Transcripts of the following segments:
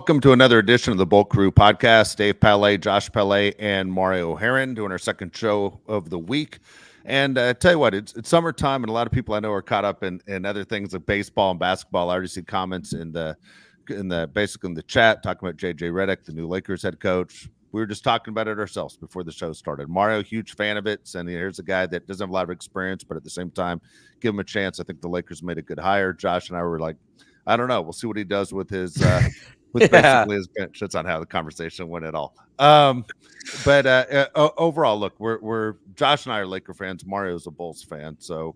Welcome to another edition of the Bolt Crew podcast. Dave Palet, Josh Palet, and Mario Herron doing our second show of the week. And tell you what, it's summertime, and a lot of people I know are caught up in other things like baseball and basketball. I already see comments in the basically in the chat talking about JJ Redick, the new Lakers head coach. We were just talking about it ourselves before the show started. Mario, huge fan of it, and here's a guy that doesn't have a lot of experience, but at the same time, give him a chance. I think the Lakers made a good hire. Josh and I were like, I don't know. We'll see what he does with his with basically his bench. That's not how the conversation went at all. But overall, look, we're Josh and I are Laker fans. Mario's a Bulls fan, so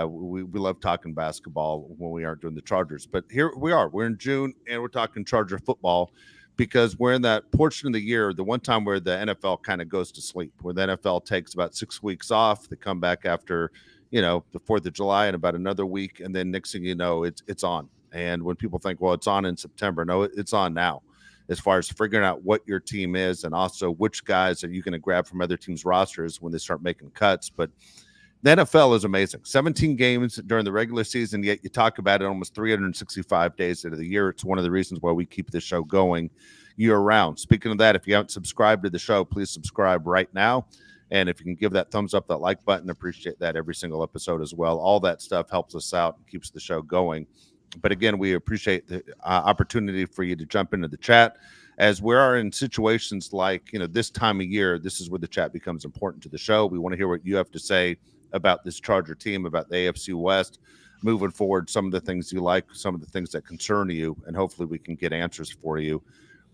we love talking basketball when we aren't doing the Chargers. But here we are. We're in June, and we're talking Charger football because we're in that portion of the year, the one time where the NFL kind of goes to sleep, where the NFL takes about 6 weeks off. They come back after, the 4th of July in about another week, and then next thing you know, it's on. And when people think, well, it's on in September, no, it's on now as far as figuring out what your team is and also which guys are you going to grab from other teams' rosters when they start making cuts. But the NFL is amazing. 17 games during the regular season, yet you talk about it almost 365 days out of the year. It's one of the reasons why we keep this show going year-round. Speaking of that, if you haven't subscribed to the show, please subscribe right now. And if you can give that thumbs up, that like button, appreciate that every single episode as well. All that stuff helps us out and keeps the show going. But again, we appreciate the opportunity for you to jump into the chat as we are in situations like, this time of year. This is where the chat becomes important to the show. We want to hear what you have to say about this Charger team, about the AFC West, moving forward, some of the things you like, some of the things that concern you, and hopefully we can get answers for you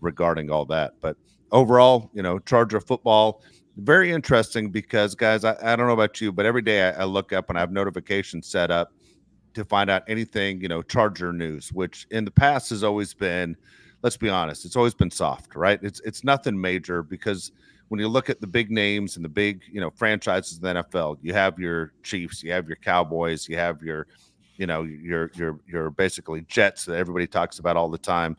regarding all that. But overall, Charger football, very interesting because, guys, I don't know about you, but every day I look up and I have notifications set up to find out anything, Charger news, which in the past has always been, let's be honest, it's always been soft, right? It's nothing major because when you look at the big names and the big, franchises in the NFL, you have your Chiefs, you have your Cowboys, you have your basically Jets that everybody talks about all the time.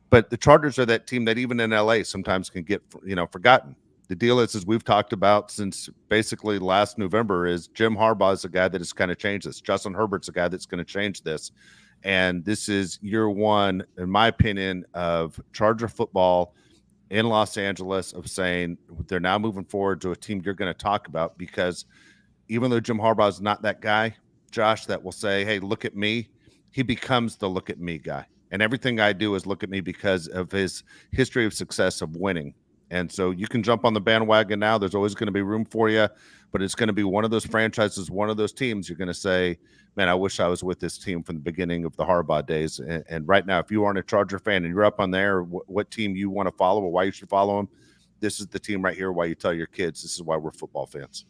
But the Chargers are that team that even in LA sometimes can get, forgotten. The deal is we've talked about since basically last November is Jim Harbaugh is a guy that has kind of changed this. Justin Herbert's a guy that's going to change this. And this is year one, in my opinion, of Charger football in Los Angeles of saying they're now moving forward to a team you're going to talk about because even though Jim Harbaugh is not that guy, Josh, that will say, hey, look at me, he becomes the look at me guy. And everything I do is look at me because of his history of success of winning. And so you can jump on the bandwagon now. There's always going to be room for you, but it's going to be one of those franchises, one of those teams. You're going to say, man, I wish I was with this team from the beginning of the Harbaugh days. And right now, if you aren't a Charger fan and you're up on there, what team you want to follow or why you should follow them, this is the team right here. Why you tell your kids, this is why we're football fans.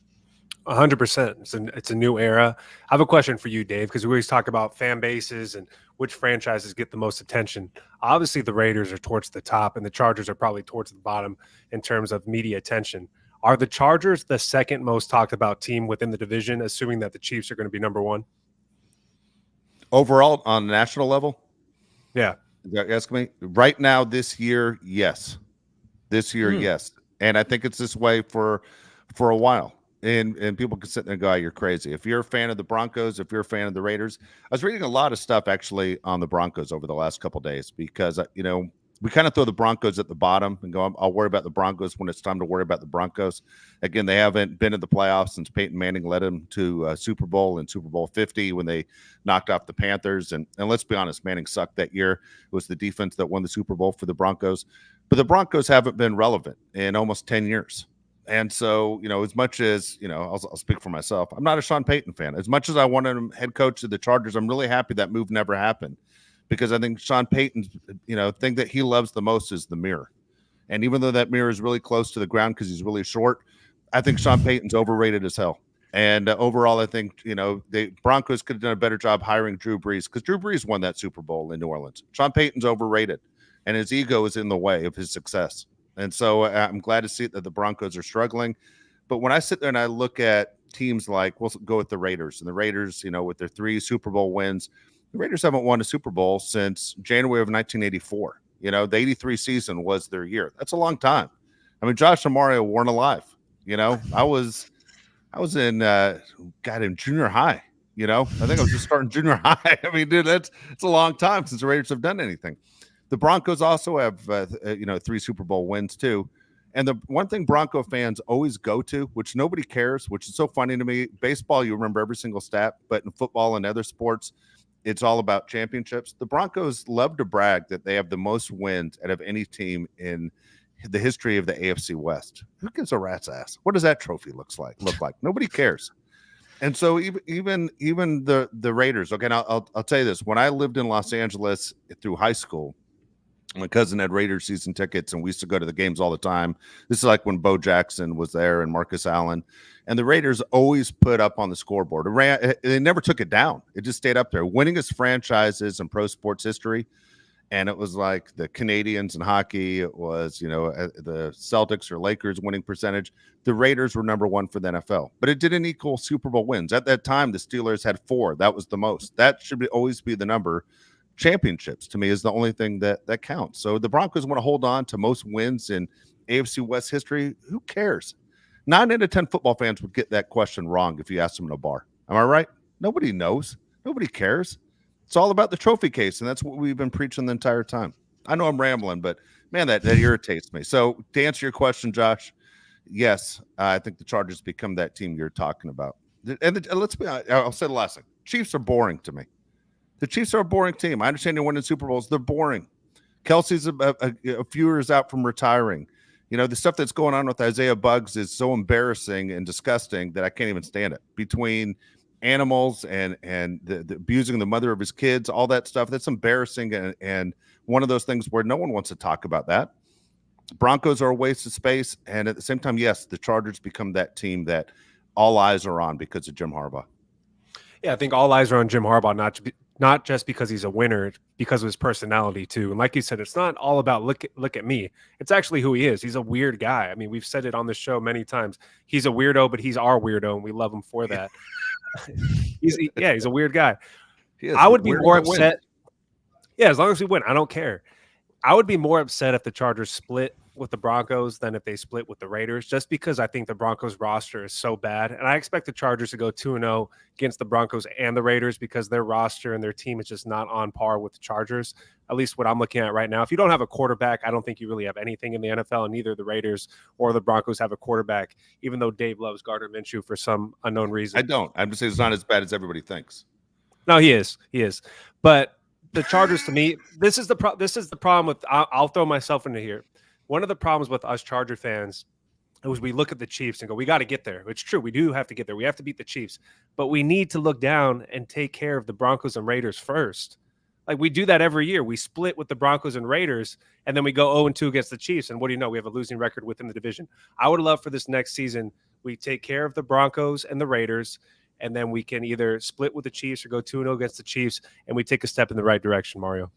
100%. It's a new era. I have a question for you, Dave, because we always talk about fan bases and which franchises get the most attention. Obviously, the Raiders are towards the top, and the Chargers are probably towards the bottom in terms of media attention. Are the Chargers the second most talked about team within the division, assuming that the Chiefs are going to be number one? Overall, on the national level? Yeah. You're asking me? Right now, this year, yes. This year, yes. And I think it's this way for a while. And people can sit there and go, oh, you're crazy. If you're a fan of the Broncos, if you're a fan of the Raiders, I was reading a lot of stuff actually on the Broncos over the last couple of days because, we kind of throw the Broncos at the bottom and go, I'll worry about the Broncos when it's time to worry about the Broncos. Again, they haven't been in the playoffs since Peyton Manning led them to Super Bowl and Super Bowl 50 when they knocked off the Panthers. And let's be honest, Manning sucked that year. It was the defense that won the Super Bowl for the Broncos. But the Broncos haven't been relevant in almost 10 years. And so, as much as, I'll speak for myself, I'm not a Sean Payton fan. As much as I wanted him head coach of the Chargers, I'm really happy that move never happened because I think Sean Payton's, thing that he loves the most is the mirror. And even though that mirror is really close to the ground because he's really short, I think Sean Payton's overrated as hell. And overall, I think, the Broncos could have done a better job hiring Drew Brees because Drew Brees won that Super Bowl in New Orleans. Sean Payton's overrated and his ego is in the way of his success. And so I'm glad to see that the Broncos are struggling. But when I sit there and I look at teams like, we'll go with the Raiders. And the Raiders, with their 3 Super Bowl wins, the Raiders haven't won a Super Bowl since January of 1984. The 83 season was their year. That's a long time. I mean, Josh and Mario weren't alive. I was in, in junior high. I think I was just starting junior high. I mean, dude, it's a long time since the Raiders have done anything. The Broncos also have, 3 Super Bowl wins too. And the one thing Bronco fans always go to, which nobody cares, which is so funny to me, baseball, you remember every single stat, but in football and other sports, it's all about championships. The Broncos love to brag that they have the most wins out of any team in the history of the AFC West. Who gives a rat's ass? What does that trophy look like? Nobody cares. And so even the Raiders. Okay, now I'll tell you this: when I lived in Los Angeles through high school, my cousin had Raiders season tickets, and we used to go to the games all the time. This is like when Bo Jackson was there and Marcus Allen, and the Raiders always put up on the scoreboard. They never took it down; it just stayed up there. Winningest franchises in pro sports history. And it was like the Canadians in hockey. It was, the Celtics or Lakers winning percentage. The Raiders were number 1 for the NFL, but it didn't equal Super Bowl wins. At that time, the Steelers had 4. That was the most. That should always be the number. Championships, to me, is the only thing that counts. So the Broncos want to hold on to most wins in AFC West history. Who cares? 9 out of 10 football fans would get that question wrong if you asked them in a bar. Am I right? Nobody knows. Nobody cares. It's all about the trophy case, and that's what we've been preaching the entire time. I know I'm rambling, but man, that irritates me. So to answer your question, Josh, yes, I think the Chargers become that team you're talking about. And let's be honest, I'll say the last thing. Chiefs are boring to me. The Chiefs are a boring team. I understand they're winning Super Bowls. They're boring. Kelsey's a few years out from retiring. The stuff that's going on with Isaiah Buggs is so embarrassing and disgusting that I can't even stand it. Between animals and the abusing the mother of his kids, all that stuff, that's embarrassing, and one of those things where no one wants to talk about that. Broncos are a waste of space, and at the same time, yes, the Chargers become that team that all eyes are on because of Jim Harbaugh. Yeah, I think all eyes are on Jim Harbaugh, not just because he's a winner, because of his personality too. And like you said, it's not all about look at me. It's actually who he is. He's a weird guy. I mean, we've said it on the show many times. He's a weirdo, but he's our weirdo, and we love him for that. He's a weird guy. I would be more upset. Yeah, as long as we win, I don't care. I would be more upset if the Chargers split with the Broncos than if they split with the Raiders, just because I think the Broncos roster is so bad. And I expect the Chargers to go 2-0 against the Broncos and the Raiders because their roster and their team is just not on par with the Chargers, at least what I'm looking at right now. If you don't have a quarterback, I don't think you really have anything in the NFL, and neither the Raiders or the Broncos have a quarterback, even though Dave loves Gardner Minshew for some unknown reason. I don't. I'm just saying it's not as bad as everybody thinks. No, he is. But the Chargers, to me, this is the problem with. I'll throw myself into here. One of the problems with us Charger fans is we look at the Chiefs and go, we got to get there. It's true. We do have to get there. We have to beat the Chiefs. But we need to look down and take care of the Broncos and Raiders first. Like, we do that every year. We split with the Broncos and Raiders, and then we go 0-2 against the Chiefs. And what do you know? We have a losing record within the division. I would love for this next season, we take care of the Broncos and the Raiders, and then we can either split with the Chiefs or go 2-0 against the Chiefs, and we take a step in the right direction, Mario.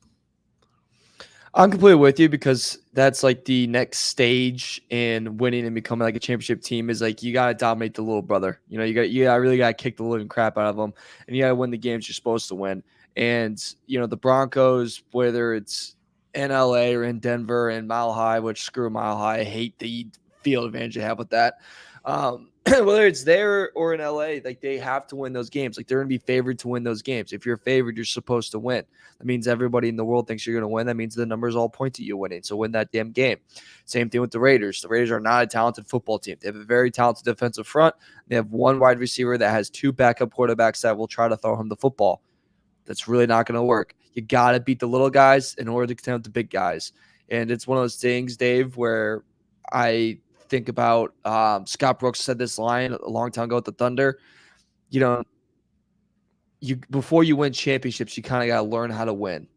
I'm completely with you, because that's like the next stage in winning and becoming like a championship team is like you got to dominate the little brother. You really got to kick the living crap out of them, and you got to win the games you're supposed to win. And, the Broncos, whether it's in LA or in Denver and Mile High, which screw Mile High, I hate the field advantage they have with that. Whether it's there or in LA, like, they have to win those games. Like, they're going to be favored to win those games. If you're favored, you're supposed to win. That means everybody in the world thinks you're going to win. That means the numbers all point to you winning. So win that damn game. Same thing with the Raiders. The Raiders are not a talented football team. They have a very talented defensive front. They have one wide receiver that has 2 backup quarterbacks that will try to throw him the football. That's really not going to work. You got to beat the little guys in order to contend with the big guys. And it's one of those things, Dave, where I think about Scott Brooks said this line a long time ago with the Thunder. Before you win championships, you kind of got to learn how to win.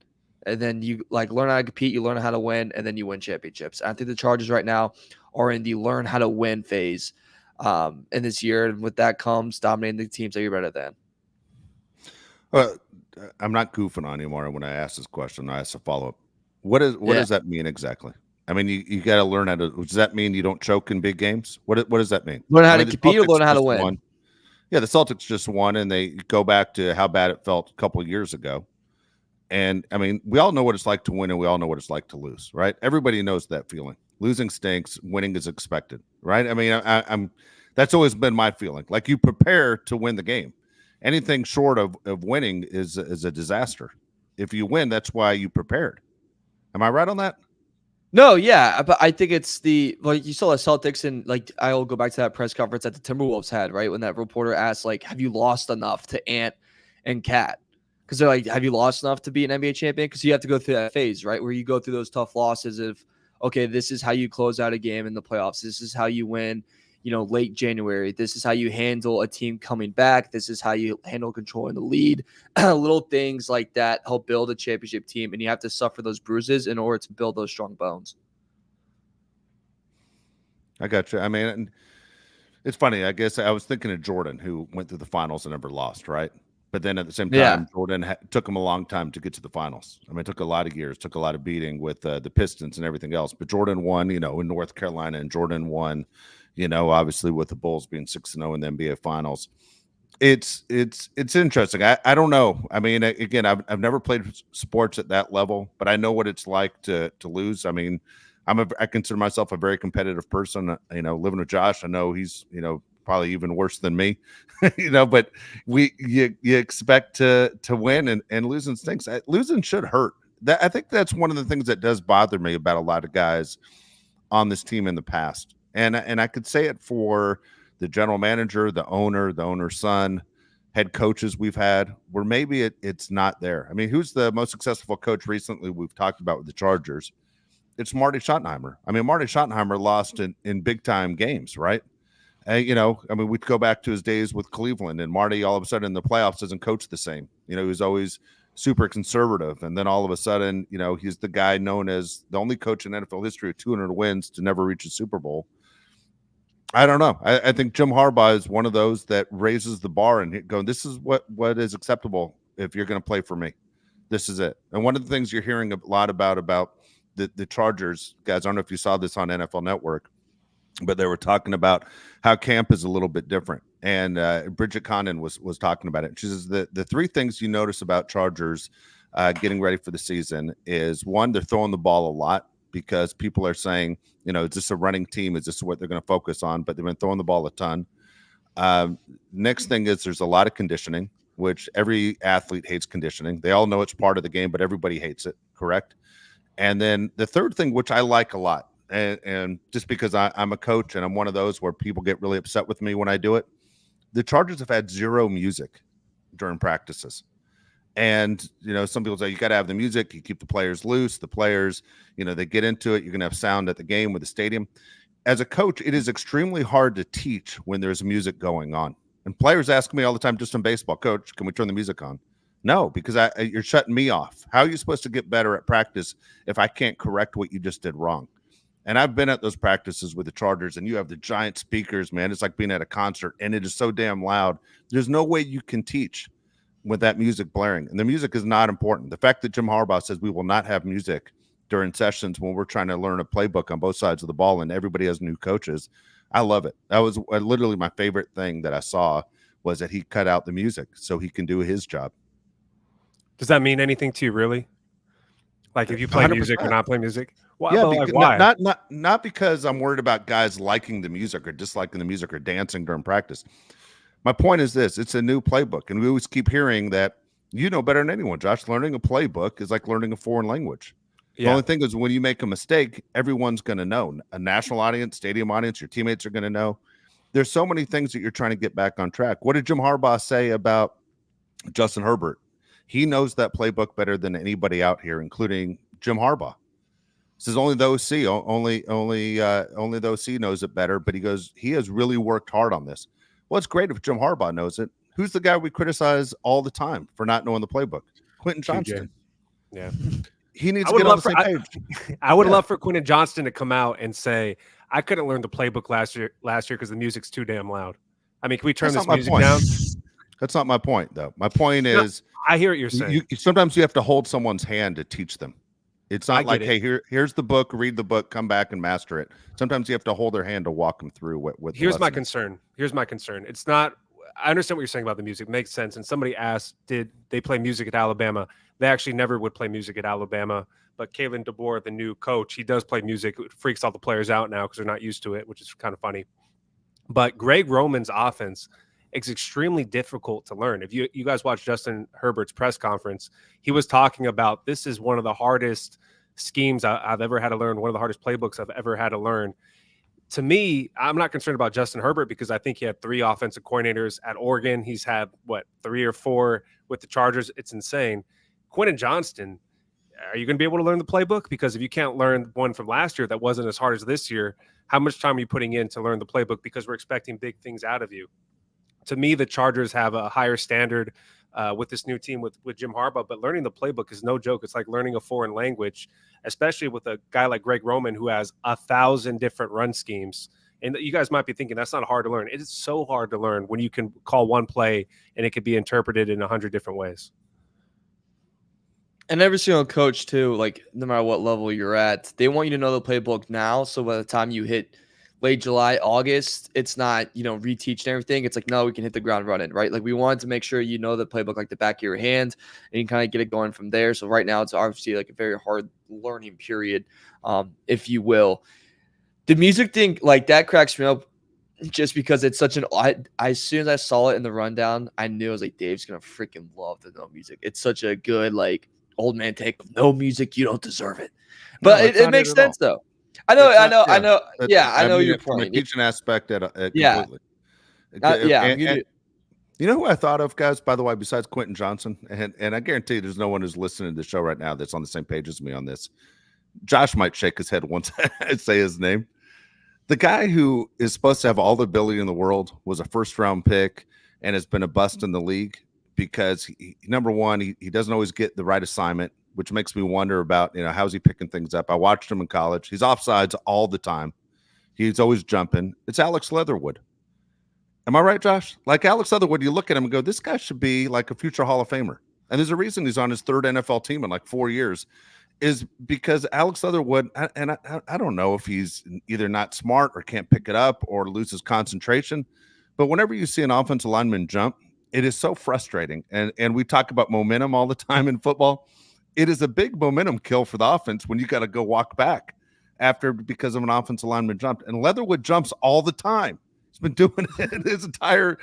And then you learn how to compete, you learn how to win, and then you win championships. I think the Chargers right now are in the learn how to win phase in this year. And with that comes dominating the teams that you're better than. I'm not goofing on you, Mario, when I ask this question. I ask a follow-up. What does that mean exactly? I mean, you got to learn how to. Does that mean you don't choke in big games? What does that mean? Learn how to compete or learn how to win? Yeah, the Celtics just won, and they go back to how bad it felt a couple of years ago. And, I mean, we all know what it's like to win, and we all know what it's like to lose, right? Everybody knows that feeling. Losing stinks. Winning is expected, right? I mean, I'm that's always been my feeling. Like, you prepare to win the game. Anything short of winning is a disaster. If you win, that's why you prepared. Am I right on that? No, yeah, but I think it's like you saw the Celtics, and like I'll go back to that press conference that the Timberwolves had, right? When that reporter asked, like, have you lost enough to Ant and Cat? Because they're like, have you lost enough to be an NBA champion? Because you have to go through that phase, right? Where you go through those tough losses of, okay, this is how you close out a game in the playoffs. This is how you win, late January. This is how you handle a team coming back. This is how you handle controlling the lead. Little things like that help build a championship team, and you have to suffer those bruises in order to build those strong bones. I got you. I mean, it's funny. I guess I was thinking of Jordan, who went through the finals and never lost, right? But then at the same time, Jordan took him a long time to get to the finals. I mean, it took a lot of years, took a lot of beating with the Pistons and everything else. But Jordan won, in North Carolina, and Jordan won, obviously with the Bulls being 6-0 in the NBA Finals. It's interesting. I don't know. I mean, again, I've never played sports at that level, but I know what it's like to lose. I mean, I consider myself a very competitive person. Living with Josh, I know he's probably even worse than me. But you expect to win, and losing stinks. Losing should hurt. I think that's one of the things that does bother me about a lot of guys on this team in the past. And I could say it for the general manager, the owner's son, head coaches we've had, where maybe it's not there. I mean, who's the most successful coach recently we've talked about with the Chargers? It's Marty Schottenheimer. I mean, Marty Schottenheimer lost in big time games, right? We'd go back to his days with Cleveland, and Marty all of a sudden in the playoffs doesn't coach the same. He was always super conservative, and then all of a sudden, he's the guy known as the only coach in NFL history with 200 wins to never reach a Super Bowl. I don't know. I think Jim Harbaugh is one of those that raises the bar and going, this is what is acceptable if you're going to play for me. This is it. And one of the things you're hearing a lot about the Chargers, guys, I don't know if you saw this on NFL Network, but they were talking about how camp is a little bit different. And Bridget Condon was talking about it. She says the three things you notice about Chargers getting ready for the season is, one, they're throwing the ball a lot because people are saying, is this a running team? Is this what they're going to focus on? But they've been throwing the ball a ton. Next thing is there's a lot of conditioning, which every athlete hates conditioning. They all know it's part of the game, but everybody hates it, correct? And then the third thing, which I like a lot, and just because I'm a coach and I'm one of those where people get really upset with me when I do it, the Chargers have had zero music during practices. And, some people say you got to have the music. You keep the players loose. The players, they get into it. You're going to have sound at the game with the stadium. As a coach, it is extremely hard to teach when there's music going on. And players ask me all the time, just in baseball, coach, can we turn the music on? No, because you're shutting me off. How are you supposed to get better at practice if I can't correct what you just did wrong? And I've been at those practices with the Chargers, and you have the giant speakers, man. It's like being at a concert, and it is so damn loud. There's no way you can teach with that music blaring. And the music is not important. The fact that Jim Harbaugh says we will not have music during sessions when we're trying to learn a playbook on both sides of the ball and everybody has new coaches, I love it. That was literally my favorite thing that I saw, was that he cut out the music so he can do his job. Does that mean anything to you, really? Like if you play 100%. Music or not play music? Well, yeah, why? Not because I'm worried about guys liking the music or disliking the music or dancing during practice. My point is this: it's a new playbook, and we always keep hearing that better than anyone, Josh. Learning a playbook is like learning a foreign language. Yeah. The only thing is when you make a mistake, everyone's going to know. A national audience, stadium audience, your teammates are going to know. There's so many things that you're trying to get back on track. What did Jim Harbaugh say about Justin Herbert? He knows that playbook better than anybody out here, including Jim Harbaugh. Says only those see, only those see knows it better. But he goes, he has really worked hard on this. Well, it's great if Jim Harbaugh knows it. Who's the guy we criticize all the time for not knowing the playbook? Quentin Johnston. Yeah, he needs to get on the same page. I would love for Quentin Johnston to come out and say, "I couldn't learn the playbook last year because the music's too damn loud." I mean, can we turn this music down? That's not my point, though. My point is, I hear what you're saying. Sometimes you have to hold someone's hand to teach them. It's not like, hey, here's the book, read the book, come back and master it. Sometimes you have to hold their hand to walk them through what. Here's my concern. It's not. I understand what you're saying about the music. It makes sense. And somebody asked, did they play music at Alabama? They actually never would play music at Alabama. But Kalen DeBoer, the new coach, he does play music. It freaks all the players out now because they're not used to it, which is kind of funny. But Greg Roman's offense is extremely difficult to learn. If you guys watch Justin Herbert's press conference, he was talking about this is one of the hardest schemes I've ever had to learn, one of the hardest playbooks I've ever had to learn. To me, I'm not concerned about Justin Herbert because I think he had 3 offensive coordinators at Oregon. He's had, 3 or 4 with the Chargers. It's insane. Quentin Johnston, are you going to be able to learn the playbook? Because if you can't learn one from last year that wasn't as hard as this year, how much time are you putting in to learn the playbook? Because we're expecting big things out of you. To me, the Chargers have a higher standard with this new team with Jim Harbaugh, but learning the playbook is no joke. It's like learning a foreign language, especially with a guy like Greg Roman who has 1,000 different run schemes. And you guys might be thinking that's not hard to learn. It is so hard to learn when you can call one play and it could be interpreted in 100 different ways. And every single coach too, like no matter what level you're at, they want you to know the playbook now. So by the time you hit late July, August, it's not, reteaching everything. It's like, no, we can hit the ground running, right? Like we wanted to make sure you know the playbook like the back of your hand and you kind of get it going from there. So right now it's obviously like a very hard learning period, if you will. The music thing, like that cracks me up just because it's such as soon as I saw it in the rundown, I knew I was like, Dave's going to freaking love the no music. It's such a good, like, old man take of no music. You don't deserve it. But it makes sense though. I know your point. From a teaching aspect, completely. Yeah. You know who I thought of, guys, by the way, besides Quentin Johnson? And I guarantee you there's no one who's listening to the show right now that's on the same page as me on this. Josh might shake his head once I say his name. The guy who is supposed to have all the ability in the world was a first-round pick and has been a bust in the league because, number one, he doesn't always get the right assignment, which makes me wonder about, how's he picking things up. I watched him in college. He's offsides all the time. He's always jumping. It's Alex Leatherwood. Am I right, Josh? Like Alex Leatherwood, you look at him and go, this guy should be like a future Hall of Famer. And there's a reason he's on his 3rd NFL team in like 4 years, is because Alex Leatherwood, and I don't know if he's either not smart or can't pick it up or loses concentration, but whenever you see an offensive lineman jump, it is so frustrating. And we talk about momentum all the time in football. It is a big momentum kill for the offense when you got to go walk back because of an offensive lineman jumped. And Leatherwood jumps all the time. He's been doing it his entire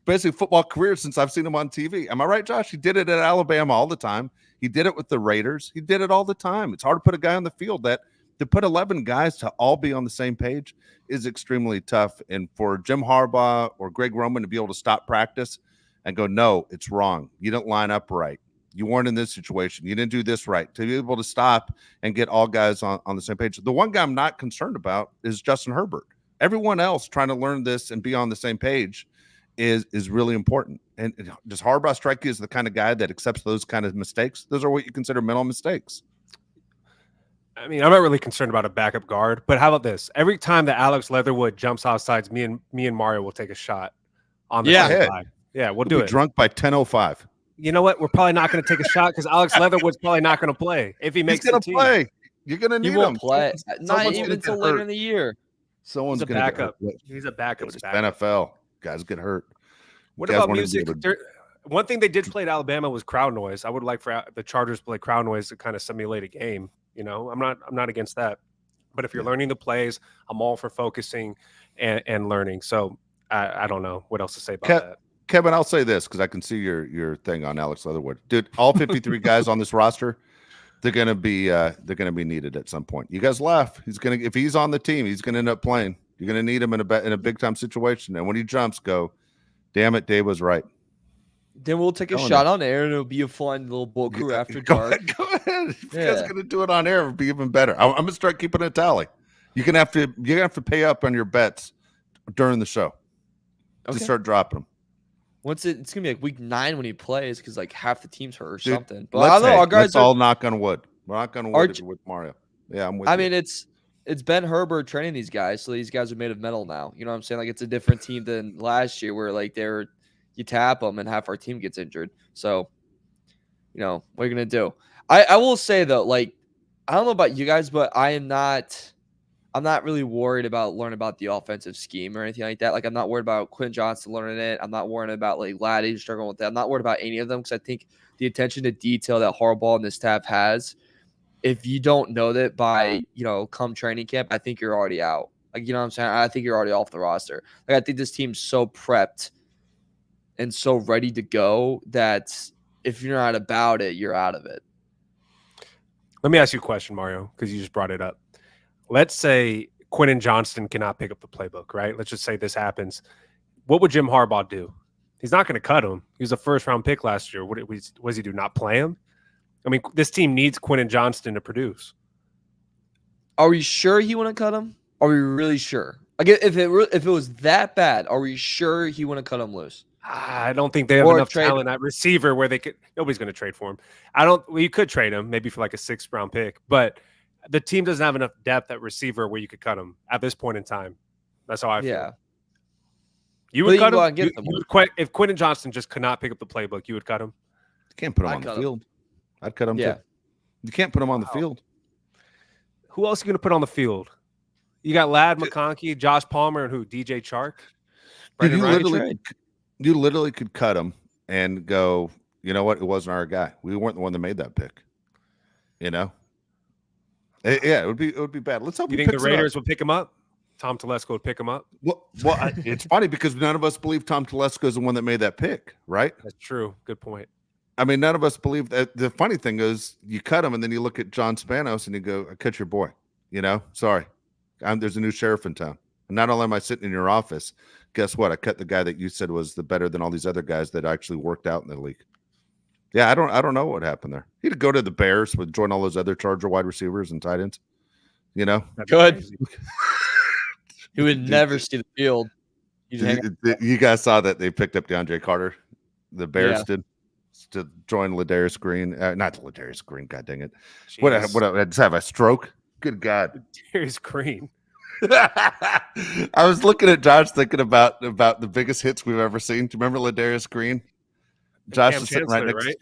basically football career since I've seen him on TV. Am I right, Josh? He did it at Alabama all the time. He did it with the Raiders. He did it all the time. It's hard to put a guy on the field to put 11 guys to all be on the same page is extremely tough. And for Jim Harbaugh or Greg Roman to be able to stop practice and go, no, it's wrong. You didn't line up right. You weren't in this situation. You didn't do this right. To be able to stop and get all guys on the same page. The one guy I'm not concerned about is Justin Herbert. Everyone else trying to learn this and be on the same page is really important. And does Harbaugh strike you as the kind of guy that accepts those kind of mistakes? Those are what you consider mental mistakes. I mean, I'm not really concerned about a backup guard, but how about this? Every time that Alex Leatherwood jumps offsides, me and Mario will take a shot on the side. Yeah, we'll do it. Drunk by 10:05. You know what? We're probably not going to take a shot because Alex Leatherwood's probably not going to play if he makes the team. Play. You're going to need him. Play. Not even until later in the year. Someone's going to backup. He's a backup. It's NFL. Guys get hurt. What about music? One thing they did play at Alabama was crowd noise. I would like for the Chargers to play crowd noise to kind of simulate a game. I'm not against that. But if you're learning the plays, I'm all for focusing and learning. So I don't know what else to say about that. Kevin, I'll say this because I can see your thing on Alex Leatherwood. Dude, all 53 guys on this roster, they're gonna be needed at some point. You guys laugh. If he's on the team, he's gonna end up playing. You're gonna need him in a big time situation. And when he jumps, go, damn it, Dave was right. Then we'll take a shot on air, and it'll be a fun little bull crew after dark. Go ahead. If you guys gonna do it on air, it'll be even better. I'm gonna start keeping a tally. You're gonna have to pay up on your bets during the show. Okay. To start dropping them. It's gonna be like week 9 when he plays because like half the team's hurt or something. But I don't know. Our guys let's all knock on wood. We're not gonna wood with Mario. Yeah, I'm with you. I mean, it's Ben Herbert training these guys, so these guys are made of metal now. You know what I'm saying? Like it's a different team than last year, where like you tap them and half our team gets injured. So, what are you gonna do? I will say though, like I don't know about you guys, but I'm not really worried about learning about the offensive scheme or anything like that. Like, I'm not worried about Quentin Johnson learning it. I'm not worried about, like, Laddie struggling with that. I'm not worried about any of them because I think the attention to detail that Harbaugh and this staff has, if you don't know that by, come training camp, I think you're already out. Like, you know what I'm saying? I think you're already off the roster. Like, I think this team's so prepped and so ready to go that if you're not about it, you're out of it. Let me ask you a question, Mario, because you just brought it up. Let's say Quentin Johnston cannot pick up the playbook, right? Let's just say this happens. What would Jim Harbaugh do? He's not going to cut him. He was a first-round pick last year. What does he do? Not play him? I mean, this team needs Quentin Johnston to produce. Are we sure he wouldn't cut him? Are we really sure? Like, if it was that bad, are we sure he wouldn't cut him loose? I don't think they have enough talent at receiver where they could. Nobody's going to trade for him. You could trade him maybe for like a 6th-round pick, but the team doesn't have enough depth at receiver where you could cut him at this point in time. That's how I feel. Yeah. You would cut him? If Quentin Johnston just could not pick up the playbook, you would cut him? You can't put him on the field. I'd cut him too. You can't put him on the field. Who else are you going to put on the field? You got Ladd McConkey, Josh Palmer, and who? DJ Chark? Dude, you literally could cut him and go, you know what? It wasn't our guy. We weren't the one that made that pick. You know? Yeah, it would be bad. Let's hope you think the Raiders would pick him up? Tom Telesco would pick him up? Well, it's funny because none of us believe Tom Telesco is the one that made that pick, right? That's true. Good point. I mean, none of us believe that. The funny thing is you cut him and then you look at John Spanos and you go, I cut your boy. You know, sorry. There's a new sheriff in town. And not only am I sitting in your office, guess what? I cut the guy that you said was the better than all these other guys that actually worked out in the league. Yeah, I don't know what happened there. He'd go to the Bears with join all those other Charger wide receivers and tight ends. You know? Good. He would never see the field. You guys saw that they picked up DeAndre Carter. The Bears did to join Ladarius Green. Not Ladarius Green. God dang it! Jeez. What? I just have a stroke. Good God. Ladarius Green. I was looking at Josh thinking about the biggest hits we've ever seen. Do you remember Ladarius Green? Josh is sitting right next. Right?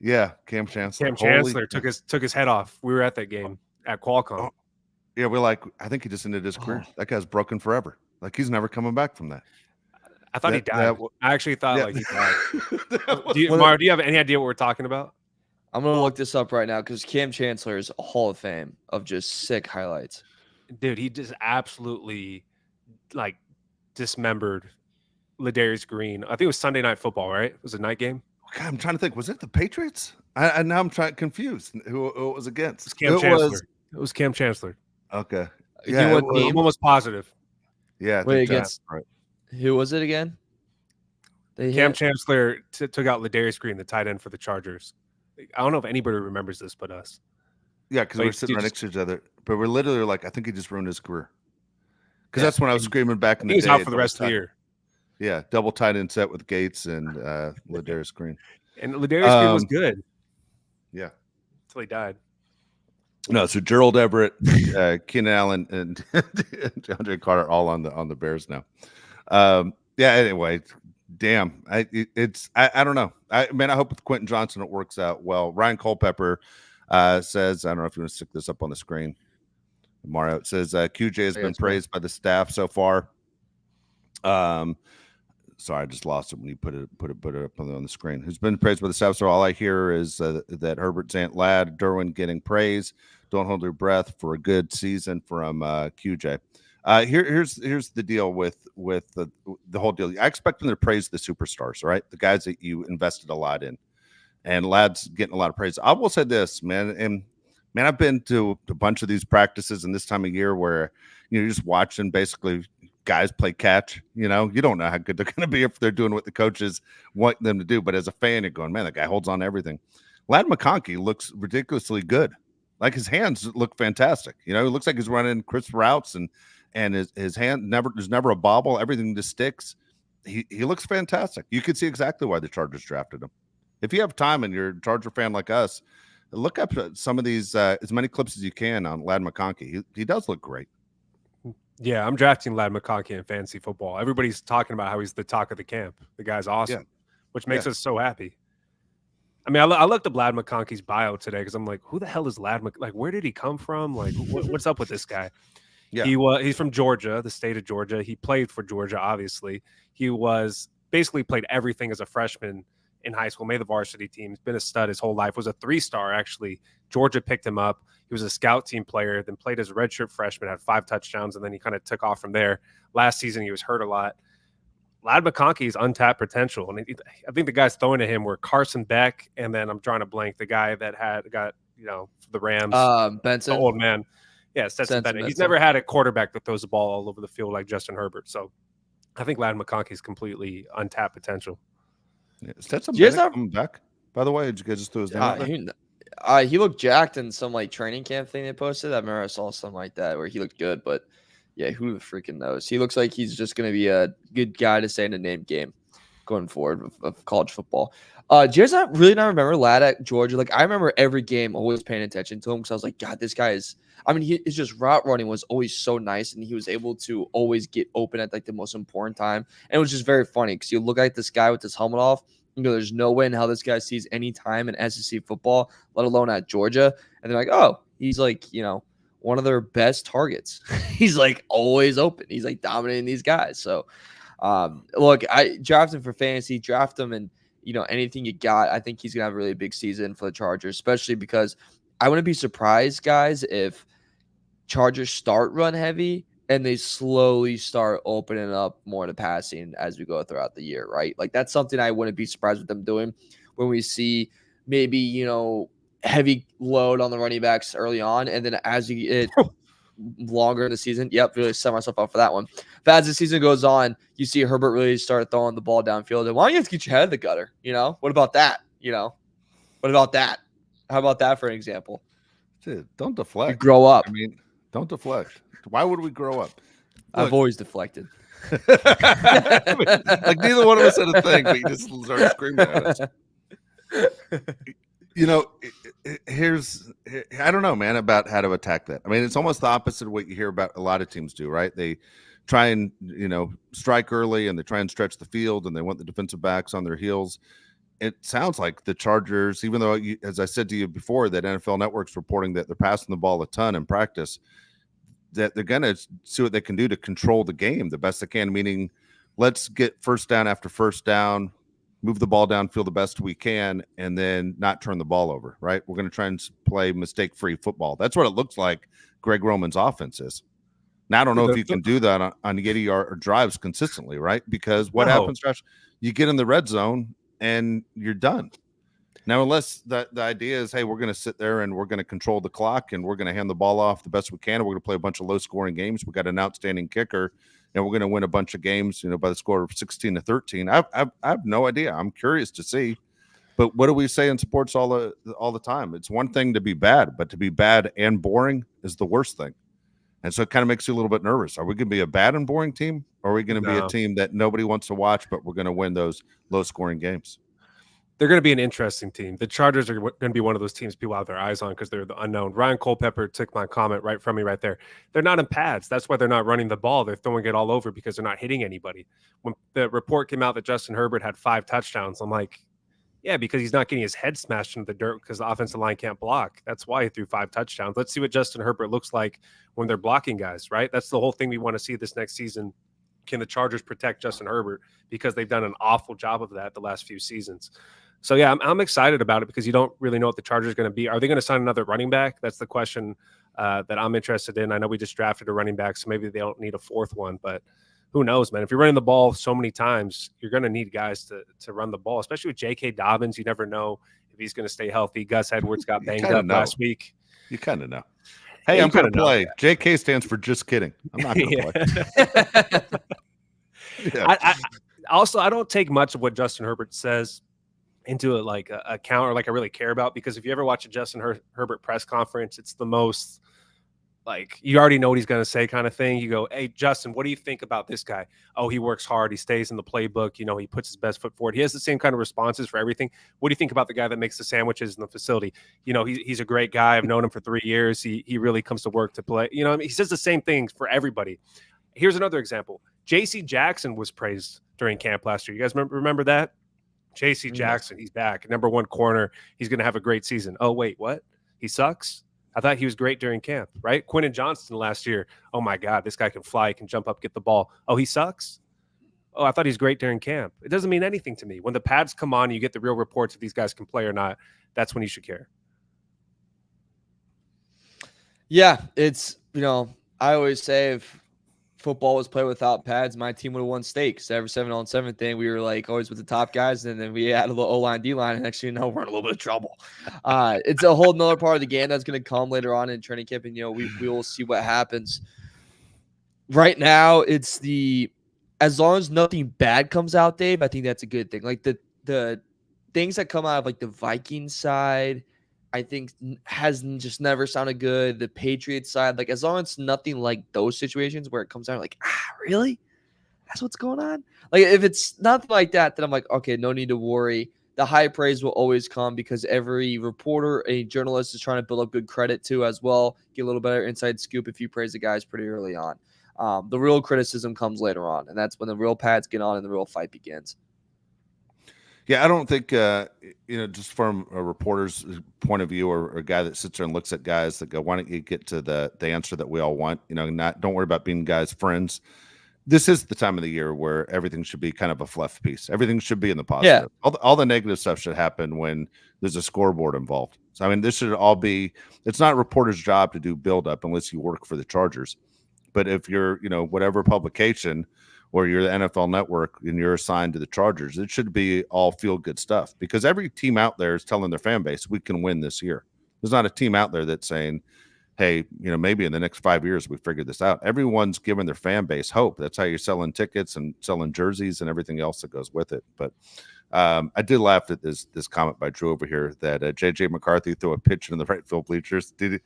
Yeah, Cam Chancellor. Cam Chancellor took his head off. We were at that game at Qualcomm. Oh. Yeah, we're like, I think he just ended his career. That guy's broken forever. Like he's never coming back from that. I thought he died. I actually thought he died. Mario, do you have any idea what we're talking about? I'm gonna look this up right now because Cam Chancellor is a Hall of Fame of just sick highlights. Dude, he just absolutely dismembered Ladarius Green. I think it was Sunday Night Football, right? It was a night game. God, I'm trying to think. Was it the Patriots? Now I'm confused. Who it was against? It was Cam Chancellor. Okay. Yeah, I'm almost positive. Yeah. Wait, against who was it again? Cam Chancellor took out Ladarius Green, the tight end for the Chargers. I don't know if anybody remembers this but us. Yeah, because we're sitting right next to each other. But we're literally like, I think he just ruined his career. Because that's when I was screaming back in the day. He was out for the rest of the year. Yeah, double tight end set with Gates and Ladarius Green. And Ladarius Green was good. Yeah. Until he died. No, so Gerald Everett, Keenan Allen, and DeAndre Carter all on the Bears now. Yeah. Anyway, damn. I don't know. I hope with Quentin Johnston it works out well. Ryan Culpepper says, I don't know if you want to stick this up on the screen, Mario. It says QJ has been praised by the staff so far. Sorry, I just lost it when you put it up on the screen. Who's been praised by the staff? So all I hear is that Herbert, Zant, Ladd, Derwin getting praise. Don't hold your breath for a good season from QJ. Here's the deal with the whole deal. I expect them to praise the superstars, right? The guys that you invested a lot in, and Ladd's getting a lot of praise. I will say this, man, I've been to a bunch of these practices in this time of year where you're just watching basically guys play catch. You don't know how good they're going to be if they're doing what the coaches want them to do. But as a fan, you're going, man, that guy holds on to everything. Ladd McConkey looks ridiculously good. Like his hands look fantastic. He looks like he's running crisp routes and his hand there's never a bobble. Everything just sticks. He looks fantastic. You could see exactly why the Chargers drafted him. If you have time and you're a Charger fan like us, look up some of these, as many clips as you can on Ladd McConkey. He does look great. Yeah, I'm drafting Ladd McConkey in fantasy football. Everybody's talking about how he's the talk of the camp. The guy's awesome, which makes us so happy. I mean, I looked up Ladd McConkey's bio today because I'm like, who the hell is Ladd Like, where did he come from? Like, what's up with this guy? Yeah. He's from Georgia, the state of Georgia. He played for Georgia, obviously. He basically played everything as a freshman in high school, made the varsity team. He's been a stud his whole life. Was a 3-star, actually. Georgia picked him up. He was a scout team player, then played as a redshirt freshman, had 5 touchdowns, and then he kind of took off from there. Last season, he was hurt a lot. Ladd McConkey's untapped potential. And I think the guys throwing at him were Carson Beck, and then I'm drawing a blank, the guy that got for the Rams. The Benson. old man. Yeah, Stetson Bennett. He's never had a quarterback that throws the ball all over the field like Justin Herbert. So I think Ladd McConkey is completely untapped potential. Yeah, Stetson Bennett coming back, by the way. Did you guys just throw his name out there? He looked jacked in some like training camp thing they posted. I remember I saw something like that where he looked good, but yeah, who the freaking knows? He looks like he's just going to be a good guy to stay in the name game going forward of college football. Do you guys not remember Ladd at Georgia? Like I remember every game always paying attention to him because I was like, God, this guy is. I mean, his just route running was always so nice, and he was able to always get open at like the most important time. And it was just very funny because you look at this guy with his helmet off. There's no way in how this guy sees any time in SEC football, let alone at Georgia. And they're like, oh, he's like, one of their best targets. He's like always open. He's like dominating these guys. So, look, I draft him for fantasy, draft him, and anything you got. I think he's gonna have a really big season for the Chargers, especially because I wouldn't be surprised, guys, if Chargers start run heavy and they slowly start opening up more to passing as we go throughout the year, right? Like that's something I wouldn't be surprised with them doing when we see maybe, heavy load on the running backs early on. And then as you get longer in the season, really set myself up for that one. But as the season goes on, you see Herbert really start throwing the ball downfield. And why don't you have to get your head in the gutter? What about that? What about that? How about that for an example? Dude, don't deflect. You grow up. I mean, don't deflect. Why would we grow up? I've always deflected. Like neither one of us had a thing, but you just started screaming at us. I don't know, man, about how to attack that. I mean, it's almost the opposite of what you hear about a lot of teams do, right? They try and, strike early and they try and stretch the field and they want the defensive backs on their heels. It sounds like the Chargers, even though, as I said to you before, that NFL Network's reporting that they're passing the ball a ton in practice, that they're going to see what they can do to control the game the best they can, meaning let's get first down after first down, move the ball downfield the best we can, and then not turn the ball over, right? We're going to try and play mistake-free football. That's what it looks like Greg Roman's offense is. Now, I don't know if you can do that on 80 or drives consistently, right? Because what happens, Josh? You get in the red zone and you're done. Now, unless the idea is, hey, we're going to sit there and we're going to control the clock and we're going to hand the ball off the best we can, and we're going to play a bunch of low-scoring games. We got an outstanding kicker, and we're going to win a bunch of games, by the score of 16-13. I have no idea. I'm curious to see. But what do we say in sports all the time? It's one thing to be bad, but to be bad and boring is the worst thing. And so it kind of makes you a little bit nervous. Are we going to be a bad and boring team, or are we going to be a team that nobody wants to watch, but we're going to win those low-scoring games? They're going to be an interesting team. The Chargers are going to be one of those teams people have their eyes on because they're the unknown. Ryan Culpepper took my comment right from me right there. They're not in pads. That's why they're not running the ball. They're throwing it all over because they're not hitting anybody. When the report came out that Justin Herbert had 5 touchdowns, I'm like, yeah, because he's not getting his head smashed into the dirt because the offensive line can't block. That's why he threw 5 touchdowns. Let's see what Justin Herbert looks like when they're blocking guys, right? That's the whole thing we want to see this next season. Can the Chargers protect Justin Herbert? Because they've done an awful job of that the last few seasons. So, yeah, I'm excited about it because you don't really know what the Chargers are going to be. Are they going to sign another running back? That's the question that I'm interested in. I know we just drafted a running back, so maybe they don't need a 4th one. But who knows, man? If you're running the ball so many times, you're going to need guys to run the ball, especially with J.K. Dobbins. You never know if he's going to stay healthy. Gus Edwards got banged up last weweek. You kind of know. Hey, I'm going to play. Know. J.K. stands for just kidding. I'm not going to play. Yeah. I don't take much of what Justin Herbert says into a count or I really care about, because if you ever watch a Justin Herbert press conference, it's the most you already know what he's going to say kind of thing. You go, hey, Justin, what do you think about this guy? Oh, he works hard. He stays in the playbook. He puts his best foot forward. He has the same kind of responses for everything. What do you think about the guy that makes the sandwiches in the facility? He's a great guy. I've known him for 3 years. He really comes to work to play. He says the same things for everybody. Here's another example. J.C. Jackson was praised during camp last year. You guys remember that? J.C. Jackson, he's back. Number 1 corner. He's going to have a great season. Oh, wait, what? He sucks? I thought he was great during camp, right? Quentin Johnston last year. Oh, my God, this guy can fly. He can jump up, get the ball. Oh, he sucks? Oh, I thought he's great during camp. It doesn't mean anything to me. When the pads come on, you get the real reports if these guys can play or not. That's when you should care. Yeah, it's, I always say football was played without pads, my team would have won stakes. Every 7-on-7 thing, we were like always with the top guys, and then we had a little O-line, D-line, and next thing you know, we're in a little bit of trouble. It's a whole nother part of the game that's going to come later on in training camp, and we will see what happens. Right now, it's as long as nothing bad comes out, Dave, I think that's a good thing. Like the things that come out of like the Vikings side, I think has just never sounded good. The Patriots side, like as long as it's nothing like those situations where it comes out like, really? That's what's going on? Like if it's nothing like that, then I'm like, okay, no need to worry. The high praise will always come because every reporter, a journalist is trying to build up good credit too as well. Get a little better inside scoop if you praise the guys pretty early on. The real criticism comes later on, and that's when the real pads get on and the real fight begins. Yeah, I don't think, just from a reporter's point of view or a guy that sits there and looks at guys that go, why don't you get to the answer that we all want? Don't worry about being guys' friends. This is the time of the year where everything should be kind of a fluff piece. Everything should be in the positive. Yeah. All the negative stuff should happen when there's a scoreboard involved. So, I mean, this should all be – it's not a reporter's job to do build-up unless you work for the Chargers. But if you're, whatever publication – or you're the NFL Network and you're assigned to the Chargers, it should be all feel-good stuff because every team out there is telling their fan base, we can win this year. There's not a team out there that's saying, hey, maybe in the next 5 years we figured this out. Everyone's giving their fan base hope. That's how you're selling tickets and selling jerseys and everything else that goes with it. But I did laugh at this comment by Drew over here that J.J. McCarthy threw a pitch in the right field bleachers. Do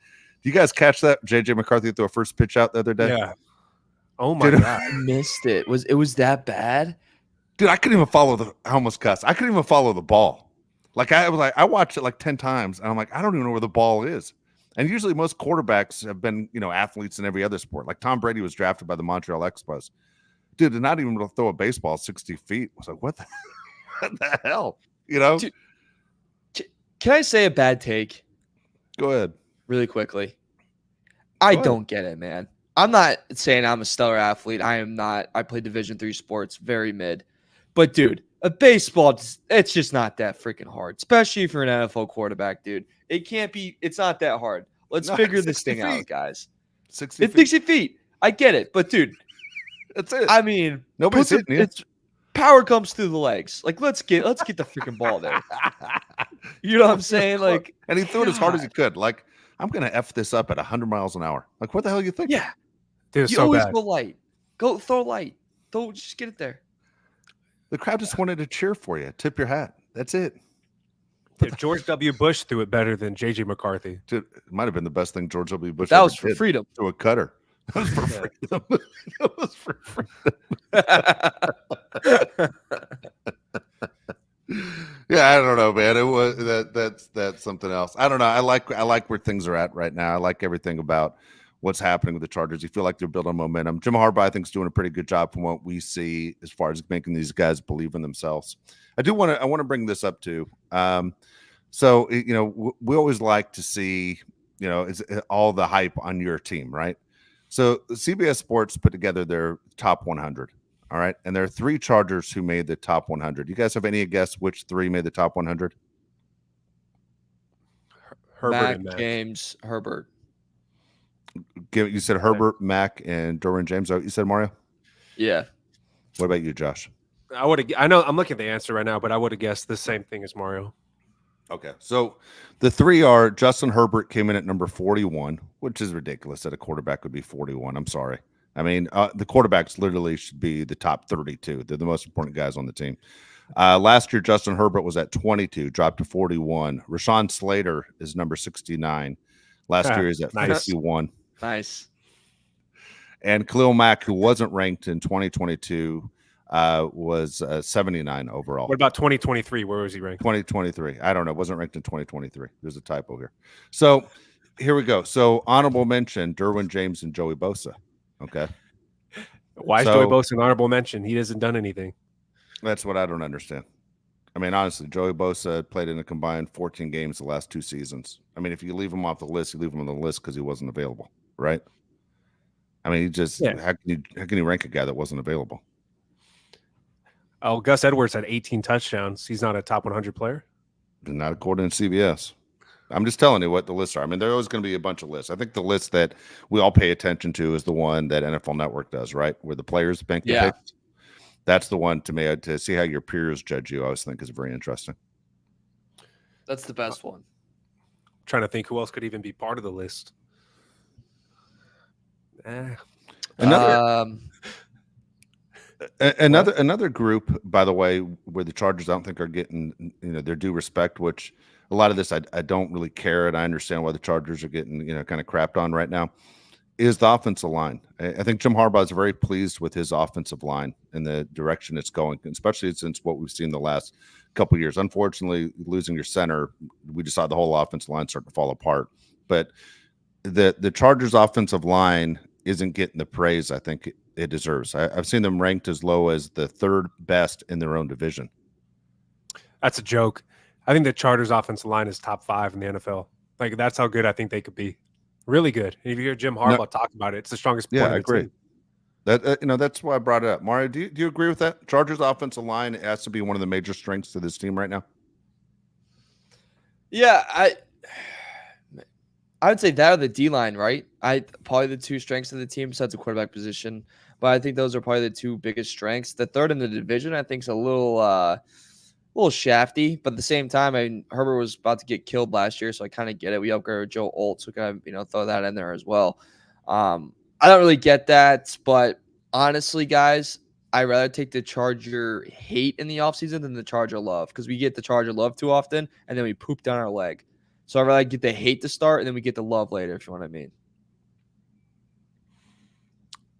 you guys catch that? J.J. McCarthy threw a first pitch out the other day? Yeah. Oh my God. I missed it. It was that bad? Dude, I couldn't even follow I almost cussed. I couldn't even follow the ball. I watched it like 10 times and I'm like, I don't even know where the ball is. And usually most quarterbacks have been, athletes in every other sport. Like Tom Brady was drafted by the Montreal Expos. Dude, not even able to throw a baseball 60 feet. I was like, what the hell? Dude, can I say a bad take? Go ahead. Really quickly. I don't get it, man. I'm not saying I'm a stellar athlete. I am not. I play Division III sports, very mid. But, dude, a baseball, it's just not that freaking hard, especially if you're an NFL quarterback, dude. It can't be. It's not that hard. Let's figure this thing out, guys. 60 it's 60 feet. I get it. But, dude, that's it. I mean, nobody's hitting you. Power comes through the legs. Like, let's get the freaking ball there. You know what I'm saying? Like, and he threw it as hard as he could. Like, I'm going to F this up at 100 miles an hour. Like, what the hell are you thinking? Yeah. Dude, you so always bad. go light. Go throw light. Just get it there. The crowd just wanted to cheer for you. Tip your hat. That's it. Dude, George W. Bush threw it better than J.J. McCarthy. Dude, it might have been the best thing George W. Bush that ever was for did. freedom. To a cutter. That was for freedom. That was for freedom. Yeah, I don't know, man. It was that's something else. I don't know. I like where things are at right now. I like everything about what's happening with the Chargers. You feel like they're building momentum. Jim Harbaugh, I think, is doing a pretty good job from what we see as far as making these guys believe in themselves. I want to bring this up too. So we always like to see all the hype on your team, right? So CBS Sports put together their top 100. All right. And there are 3 Chargers who made the top 100. You guys have any guess which 3 made the top 100? Herbert, James, Herbert. You said Herbert, Mac, and Derwin James. You said Mario? Yeah. What about you, Josh? I know I'm looking at the answer right now, but I would have guessed the same thing as Mario. Okay. So the 3 are Justin Herbert came in at number 41, which is ridiculous that a quarterback would be 41. I'm sorry. I mean, the quarterbacks literally should be the top 32. They're the most important guys on the team. Last year, Justin Herbert was at 22, dropped to 41. Rashawn Slater is number 69. Last year, he's at 51. Nice. And Khalil Mack, who wasn't ranked in 2022, was 79 overall. What about 2023? Where was he ranked? 2023. I don't know. Wasn't ranked in 2023. There's a typo here. So here we go. So honorable mention, Derwin James and Joey Bosa. Okay. Why is Joey Bosa an honorable mention? He hasn't done anything. That's what I don't understand. I mean, honestly, Joey Bosa played in a combined 14 games the last 2 seasons. I mean, if you leave him off the list, you leave him on the list because he wasn't available, right? I mean, how can you rank a guy that wasn't available? Oh, Gus Edwards had 18 touchdowns. He's not a top 100 player. Not according to CBS. I'm just telling you what the lists are. I mean, there's always going to be a bunch of lists. I think the list that we all pay attention to is the one that NFL Network does, right? Where the players bank the picks. That's the one to me to see how your peers judge you. I always think is very interesting. That's the best one. Trying to think who else could even be part of the list. Another group, by the way, where the Chargers I don't think are getting their due respect, which a lot of this I don't really care, and I understand why the Chargers are getting kind of crapped on right now, is the offensive line. I think Jim Harbaugh is very pleased with his offensive line and the direction it's going, especially since what we've seen the last couple of years. Unfortunately, losing your center, we just saw the whole offensive line start to fall apart. But the Chargers offensive line isn't getting the praise I think it deserves. I've seen them ranked as low as the third best in their own division. That's a joke. I think the Chargers offensive line is top 5 in the NFL. Like, that's how good I think they could be. Really good. And if you hear Jim Harbaugh talk about it, it's the strongest point. Yeah, I agree. That's why I brought it up. Mario, do you agree with that? Chargers offensive line has to be one of the major strengths to this team right now. Yeah, I would say that or the D-line, right? Probably the two strengths of the team besides the quarterback position. But I think those are probably the two biggest strengths. The third in the division, I think, is a little shafty. But at the same time, I mean, Herbert was about to get killed last year, so I kind of get it. We upgraded Joe Alt, so kind of throw that in there as well. I don't really get that, but honestly, guys, I'd rather take the Charger hate in the offseason than the Charger love, because we get the Charger love too often, and then we poop down our leg. So I'd rather get the hate to start, and then we get the love later, if you know what I mean.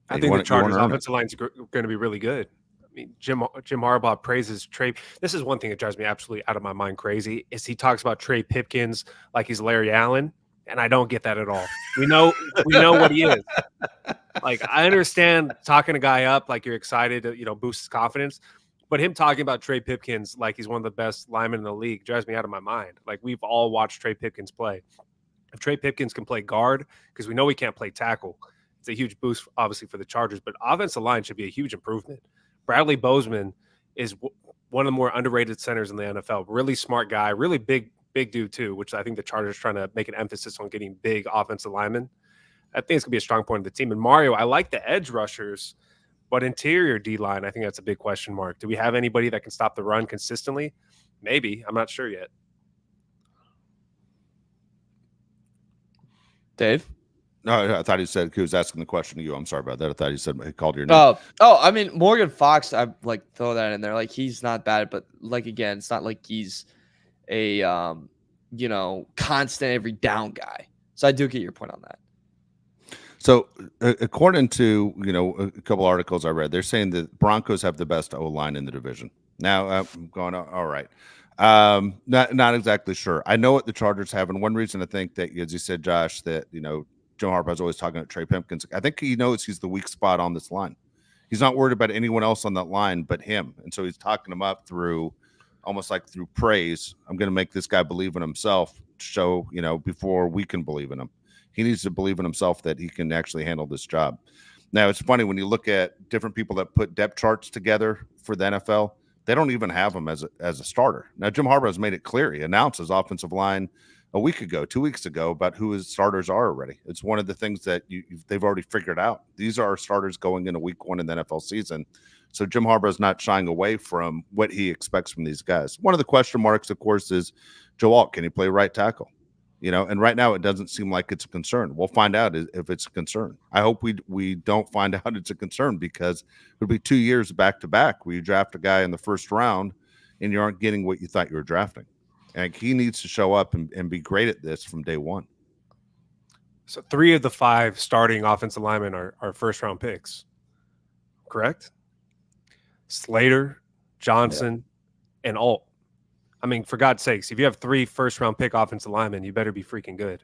I think the Chargers' offensive line is going to be really good. I mean, Jim Harbaugh praises Trey. This is one thing that drives me absolutely out of my mind crazy, is he talks about Trey Pipkins like he's Larry Allen, and I don't get that at all. We know what he is. Like, I understand talking a guy up like you're excited to boost his confidence, but him talking about Trey Pipkins like he's one of the best linemen in the league drives me out of my mind. Like, we've all watched Trey Pipkins play. If Trey Pipkins can play guard, because we know he can't play tackle, it's a huge boost, obviously, for the Chargers. But offensive line should be a huge improvement. Bradley Bozeman is one of the more underrated centers in the NFL. Really smart guy, really big dude too, which I think the Chargers are trying to make an emphasis on getting big offensive linemen. I think it's going to be a strong point of the team. And Mario, I like the edge rushers, but interior D-line, I think that's a big question mark. Do we have anybody that can stop the run consistently? Maybe. I'm not sure yet. Dave? No, I thought he said he was asking the question to you. I'm sorry about that. I thought he said he called your name. I mean, Morgan Fox, I throw that in there. Like, he's not bad, but again, it's not like he's a constant every down guy. So I do get your point on that. So according to a couple articles I read, they're saying the Broncos have the best O-line in the division. Now I'm going, all right. Not exactly sure. I know what the Chargers have, and one reason I think that, as you said, Josh, that Joe Harbaugh's always talking about Trey Pipkins. I think he knows he's the weak spot on this line. He's not worried about anyone else on that line but him, and so he's talking him up through almost like through praise. I'm going to make this guy believe in himself. So before we can believe in him, he needs to believe in himself that he can actually handle this job. Now, it's funny when you look at different people that put depth charts together for the NFL. They don't even have him as a starter. Now, Jim Harbaugh has made it clear. He announced his offensive line 2 weeks ago, about who his starters are already. It's one of the things that they've already figured out. These are our starters going into week 1 in the NFL season. So Jim Harbaugh is not shying away from what he expects from these guys. One of the question marks, of course, is Joe Alt. Can he play right tackle? And right now it doesn't seem like it's a concern. We'll find out if it's a concern. I hope we don't find out it's a concern, because it'll be 2 years back to back where you draft a guy in the first round and you aren't getting what you thought you were drafting. And he needs to show up and be great at this from day one. So 3 of the 5 starting offensive linemen are first-round picks, correct? Slater, Johnson, and Alt. I mean, for God's sakes, if you have 3 first-round pick offensive linemen, you better be freaking good.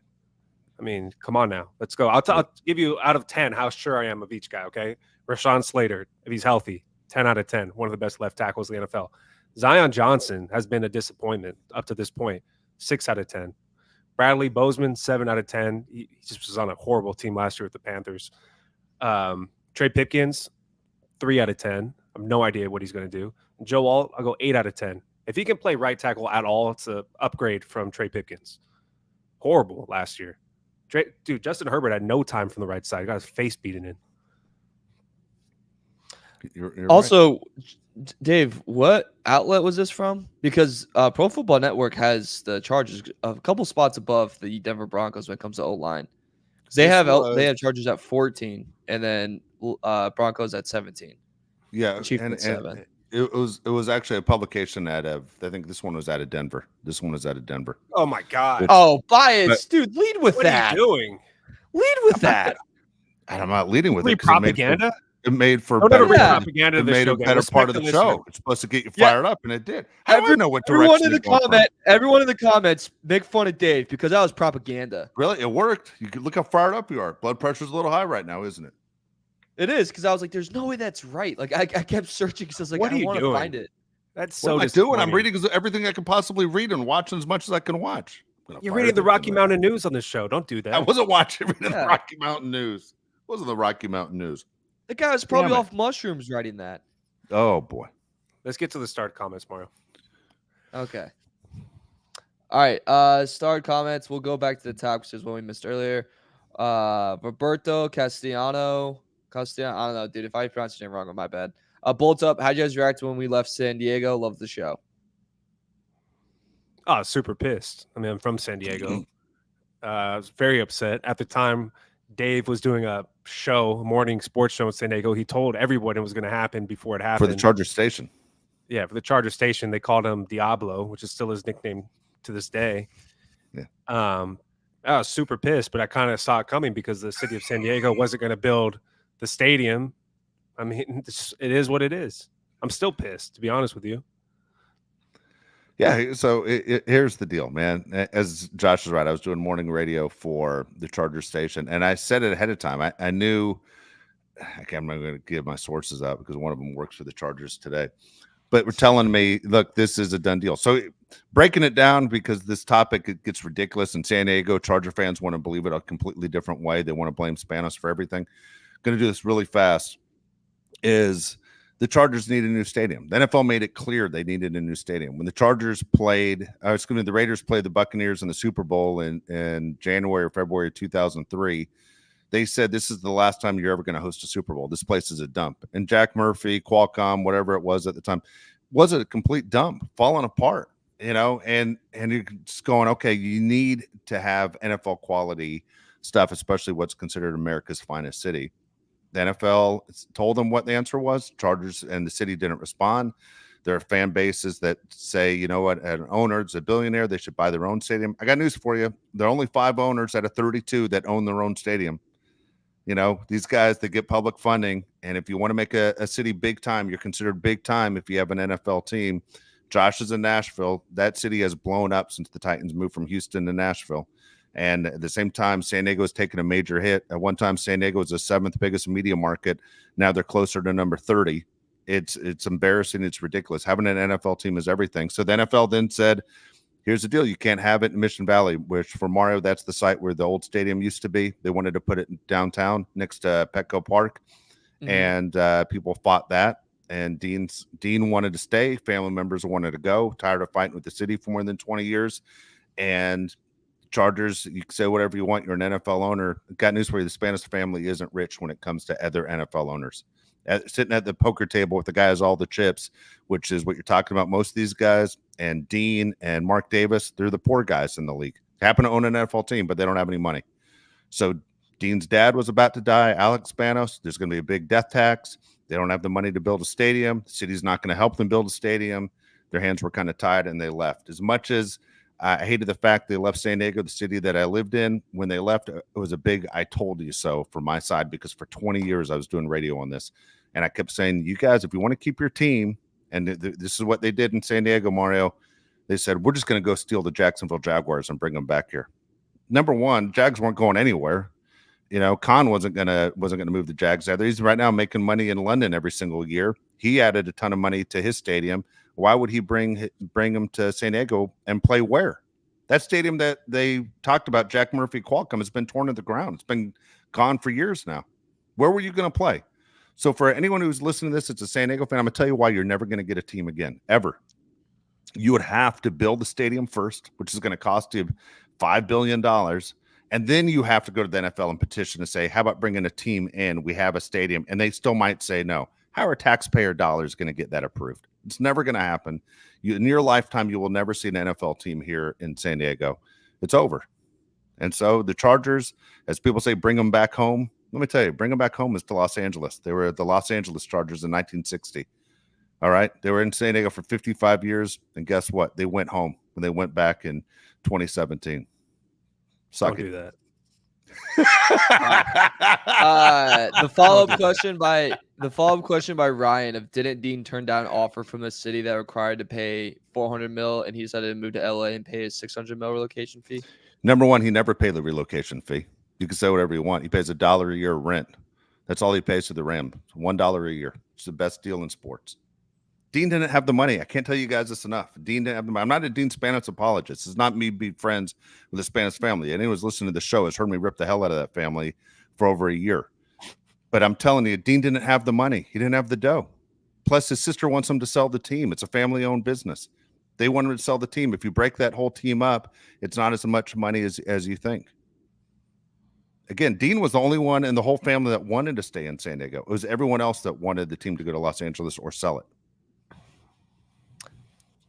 I mean, come on now. Let's go. I'll give you out of 10 how sure I am of each guy, okay? Rashawn Slater, if he's healthy, 10 out of 10, one of the best left tackles in the NFL. Zion Johnson has been a disappointment up to this point, 6 out of 10. Bradley Bozeman, 7 out of 10. He just was on a horrible team last year with the Panthers. Trey Pipkins, 3 out of 10. I have no idea what he's going to do. Joe Alt, I'll go 8 out of 10. If he can play right tackle at all, it's an upgrade from Trey Pipkins. Horrible last year. Dude, Justin Herbert had no time from the right side. He got his face beaten in. You're Also, Dave, what outlet was this from? Because Pro Football Network has the Chargers a couple spots above the Denver Broncos when it comes to O-line. They have Chargers at 14, and then Broncos at 17. Yeah, Chiefs and at 7. it was actually a publication I think this one was out of Denver. This one was out of Denver. Oh my God. Oh, bias, dude. Lead with What that. are you doing? Lead with that. And I'm not leading with it. Propaganda? It made for Don't better. ever propaganda. It made a better part of the show. It's supposed to get you fired up, and it did. How do I know what direction everyone in the comments make fun of Dave because that was propaganda. Really, it worked. You could look how fired up you are. Blood pressure's a little high right now, isn't it? It is because I was like, "There's no way that's right." Like I kept searching because I was like, "What I want to find it." That's so. What am I doing? I'm reading everything I can possibly read and watching as much as I can watch. You're reading the Rocky Mountain News on this show. Don't do that. I wasn't reading the Rocky Mountain News. It wasn't the Rocky Mountain News. The guy was probably off mushrooms writing that. Oh boy. Let's get to the start comments, Mario. Okay. All right. Start comments. We'll go back to the top because what we missed earlier. Roberto Castellano. I don't know, dude. If I pronounced your name wrong, my bad. Bolt up. How'd you guys react when we left San Diego? Love the show. Oh, super pissed. I mean, I'm from San Diego. I was very upset at the time. Dave was doing a morning sports show in San Diego. He told everyone it was going to happen before it happened. For the Charger station. Yeah, for the Charger station. They called him Diablo, which is still his nickname to this day. Yeah. I was super pissed, but I kind of saw it coming because the city of San Diego wasn't going to build the stadium. I mean, it is what it is. I'm still pissed, to be honest with you. Yeah, so here's the deal, man. As Josh is right, I was doing morning radio for the Charger station, and I said it ahead of time. I knew I'm not going to give my sources out because one of them works for the Chargers today, but we're telling me, look, this is a done deal. So breaking it down because this topic it gets ridiculous in San Diego. Charger fans want to believe it a completely different way. They want to blame Spanos for everything. Going to do this really fast. Is the Chargers need a new stadium. The NFL made it clear they needed a new stadium. When the Chargers played, the Raiders played the Buccaneers in the Super Bowl in January or February of 2003, they said this is the last time you're ever going to host a Super Bowl. This place is a dump. And Jack Murphy, Qualcomm, whatever it was at the time, was a complete dump, falling apart, and you're just going, okay, you need to have NFL quality stuff, especially what's considered America's finest city. The NFL told them what the answer was. Chargers and the city didn't respond. There are fan bases that say, you know what, an owner's a billionaire. They should buy their own stadium. I got news for you. There are only 5 owners out of 32 that own their own stadium. These guys that get public funding. And if you want to make a city big time, you're considered big time if you have an NFL team. Josh is in Nashville. That city has blown up since the Titans moved from Houston to Nashville. And at the same time, San Diego has taken a major hit. At one time, San Diego was the 7th biggest media market. Now they're closer to number 30. It's embarrassing. It's ridiculous. Having an NFL team is everything. So the NFL then said, here's the deal. You can't have it in Mission Valley, which for Mario, that's the site where the old stadium used to be. They wanted to put it downtown next to Petco Park. Mm-hmm. And people fought that. And Dean wanted to stay. Family members wanted to go. Tired of fighting with the city for more than 20 years. And Chargers, you can say whatever you want. You're an NFL owner. Got news for you. The Spanos family isn't rich when it comes to other NFL owners. Sitting at the poker table with the guy who has all the chips, which is what you're talking about. Most of these guys and Dean and Mark Davis, they're the poor guys in the league. Happen to own an NFL team, but they don't have any money. So Dean's dad was about to die, Alex Spanos. There's going to be a big death tax. They don't have the money to build a stadium. The city's not going to help them build a stadium. Their hands were kind of tied, and they left. As much as I hated the fact they left San Diego, the city that I lived in. When they left, it was a big I told you so from my side because for 20 years I was doing radio on this. And I kept saying, you guys, if you want to keep your team, and this is what they did in San Diego, Mario, they said, we're just going to go steal the Jacksonville Jaguars and bring them back here. Number one, Jags weren't going anywhere. Khan wasn't gonna move the Jags either. He's right now making money in London every single year. He added a ton of money to his stadium. Why would he bring him to San Diego and play where? That stadium that they talked about, Jack Murphy Qualcomm, has been torn to the ground. It's been gone for years now. Where were you going to play? So for anyone who's listening to this, it's a San Diego fan, I'm going to tell you why you're never going to get a team again, ever. You would have to build the stadium first, which is going to cost you $5 billion. And then you have to go to the NFL and petition to say, how about bringing a team in? We have a stadium. And they still might say no. How are taxpayer dollars going to get that approved? It's never going to happen. In your lifetime, you will never see an NFL team here in San Diego. It's over. And so the Chargers, as people say, bring them back home. Let me tell you, bring them back home is to Los Angeles. They were the Los Angeles Chargers in 1960. All right. They were in San Diego for 55 years. And guess what? They went home when they went back in 2017. Suck Don't it. do that. The follow-up question by Ryan of didn't Dean turn down an offer from the city that required to pay $400 million and he decided to move to LA and pay his $600 million relocation fee? Number one, he never paid the relocation fee. You can say whatever you want. He pays $1 a year rent. That's all he pays to the Rams. $1 a year. It's the best deal in sports. Dean didn't have the money. I can't tell you guys this enough. Dean didn't have the money. I'm not a Dean Spanos apologist. It's not me being friends with the Spanos family. Anyone who's listening to the show has heard me rip the hell out of that family for over a year. But I'm telling you, Dean didn't have the money. He didn't have the dough. Plus, his sister wants him to sell the team. It's a family-owned business. They want him to sell the team. If you break that whole team up, it's not as much money as you think. Again, Dean was the only one in the whole family that wanted to stay in San Diego. It was everyone else that wanted the team to go to Los Angeles or sell it.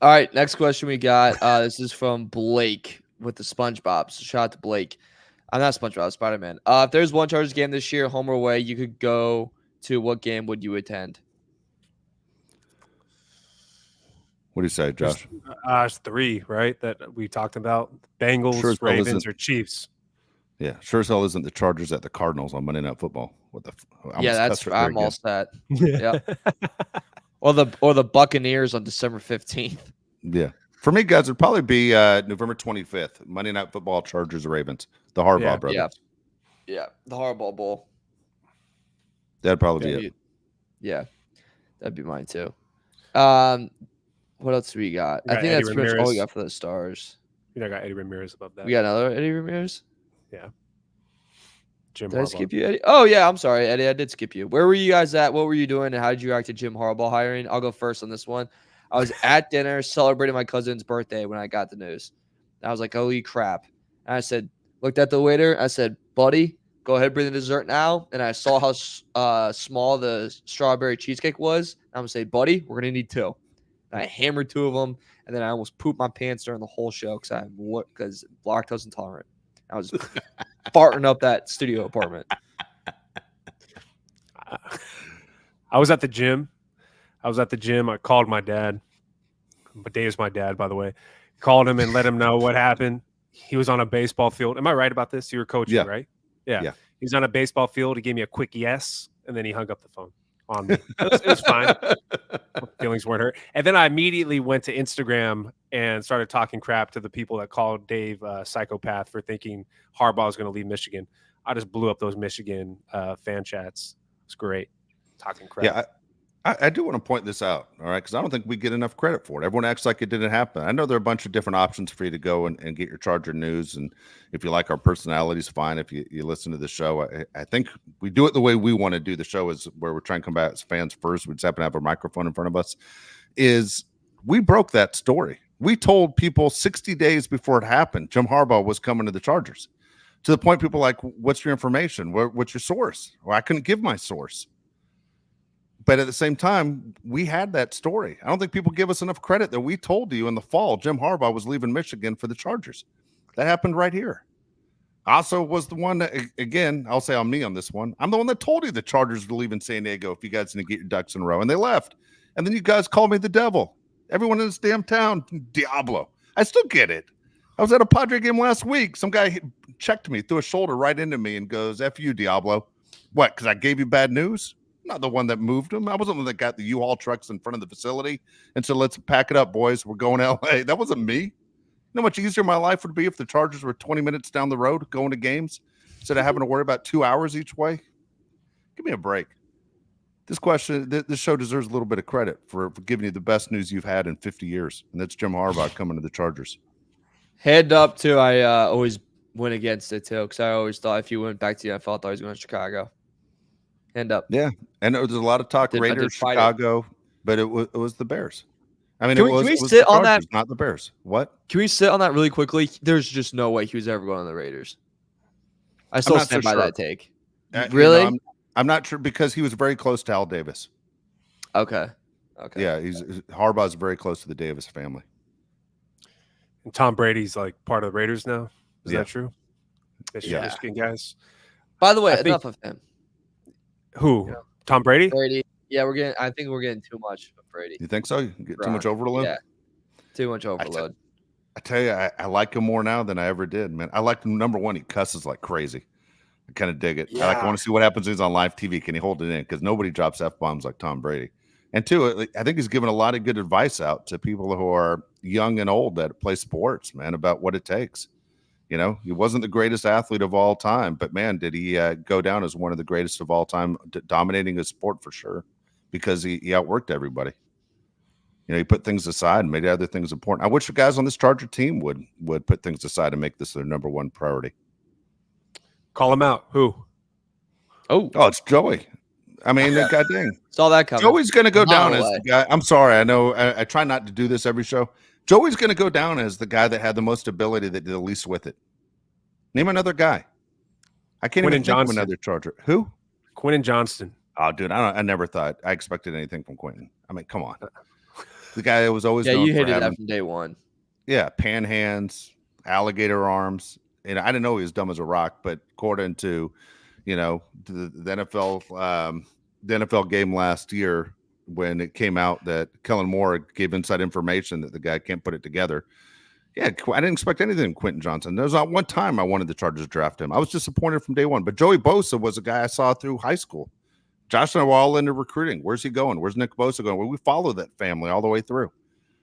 All right, next question we got. This is from Blake with the SpongeBob. So shout out to Blake. I'm not SpongeBob, Spider-Man. If there's one Chargers game this year, home or away, you could go to, what game would you attend? What do you say, Josh? It's 3, right? That we talked about. Bengals, Sure as hell Ravens, isn't. or Chiefs. Yeah, sure as hell isn't the Chargers at the Cardinals on Monday Night Football. What the? I'm all set. Yeah. Or the Buccaneers on December 15th. Yeah. For me, guys, it'd probably be November 25th, Monday Night Football, Chargers, Ravens, the Harbaugh brothers. Yeah, the Harbaugh Bowl. That'd probably be it. Yeah, that'd be mine too. What else do we got? I think Eddie that's pretty much all we Ramirez. got for the Stars. You know, I got Eddie Ramirez above that. We got another Eddie Ramirez. Jim Did I Harbaugh. skip you, Eddie? Oh yeah, I'm sorry, Eddie. I did skip you. Where were you guys at? What were you doing? And how did you react to Jim Harbaugh hiring? I'll go first on this one. I was at dinner celebrating my cousin's birthday when I got the news. I was like, holy crap. And I said, looked at the waiter. I said, buddy, go ahead, bring the dessert now. And I saw how small the strawberry cheesecake was. I'm going to say, buddy, we're going to need 2. And I hammered 2 of them. And then I almost pooped my pants during the whole show because lactose intolerant. I was farting up that studio apartment. I was at the gym. I called my dad. But Dave's my dad, by the way. Called him and let him know what happened. He was on a baseball field. Am I right about this? You were coaching, right? Yeah. He's on a baseball field. He gave me a quick yes, and then he hung up the phone on me. It was fine. Feelings weren't hurt. And then I immediately went to Instagram and started talking crap to the people that called Dave a psychopath for thinking Harbaugh was going to leave Michigan. I just blew up those Michigan fan chats. It's great. Talking crap. Yeah, I do want to point this out, all right, because I don't think we get enough credit for it. Everyone acts like it didn't happen. I know there are a bunch of different options for you to go and get your Charger news, and if you like our personalities, fine. If you listen to the show, I think we do it the way we want to do the show, is where we're trying to come back as fans first. We just happen to have a microphone in front of us. Is we broke that story. We told people 60 days before it happened, Jim Harbaugh was coming to the Chargers. To the point people are like, what's your information? What's your source? Well, I couldn't give my source. But at the same time, we had that story. I don't think people give us enough credit that we told you in the fall Jim Harbaugh was leaving Michigan for the Chargers. That happened right here. I also was the one that, again, I'll say on me on this one. I'm the one that told you the Chargers were leaving San Diego if you guys didn't get your ducks in a row. And they left. And then you guys called me the devil. Everyone in this damn town, Diablo. I still get it. I was at a Padre game last week. Some guy checked me, threw a shoulder right into me and goes, F you, Diablo. What, because I gave you bad news? Not the one that moved them. I wasn't the one that got the U-Haul trucks in front of the facility and said, let's pack it up, boys. We're going to LA. That wasn't me. You know how much easier my life would be if the Chargers were 20 minutes down the road going to games instead of having to worry about 2 hours each way? Give me a break. This show deserves a little bit of credit for giving you the best news you've had in 50 years, and that's Jim Harbaugh coming to the Chargers. Hand up, too. I always went against it, too, because I always thought if you went back to the NFL, I thought he was going to Chicago. Hand up. Yeah, and there was a lot of talk Raiders, Chicago, but it was the Bears. I mean, Can it we was sit the on that? Chargers, not the Bears. What? Can we sit on that really quickly? There's just no way he was ever going on the Raiders. I still not stand so by sure. that take. Really? I'm not sure because he was very close to Al Davis. Okay. Yeah, Harbaugh's very close to the Davis family. And Tom Brady's like part of the Raiders now. Is Yeah. that true? Michigan guys. By the way, enough of him. Who? Tom Brady? Brady. Yeah, I think we're getting too much of Brady. You think so? You get too much overload? Yeah. Too much overload. I tell you, I like him more now than I ever did, man. I like him. Number one, he cusses like crazy. I kind of dig it. Yeah. I want to see what happens when he's on live TV. Can he hold it in? Because nobody drops F-bombs like Tom Brady. And two, I think he's given a lot of good advice out to people who are young and old that play sports, man, about what it takes. You know, he wasn't the greatest athlete of all time, but man, did he go down as one of the greatest of all time, dominating his sport for sure, because he outworked everybody. You know, he put things aside and made other things important. I wish the guys on this Charger team would put things aside and make this their number one priority. Call him out. Who? Oh, it's Joey. I mean, God dang. Saw that coming. Joey's going to go down as the guy. I'm sorry. I know I try not to do this every show. Joey's going to go down as the guy that had the most ability, that did the least with it. Name another guy. I can't even think of another Charger. Who? Quentin Johnston. Oh, dude, I never thought I expected anything from Quentin. I mean, come on. The guy that was always known you hated that from day one. Yeah, pan hands, alligator arms. And I didn't know he was dumb as a rock, but according to, you know, the NFL game last year, when it came out that Kellen Moore gave inside information that the guy can't put it together. Yeah, I didn't expect anything from Quentin Johnson. There was not one time I wanted the Chargers to draft him. I was disappointed from day one. But Joey Bosa was a guy I saw through high school. Josh and I were all into recruiting. Where's he going? Where's Nick Bosa going? Well, we followed that family all the way through.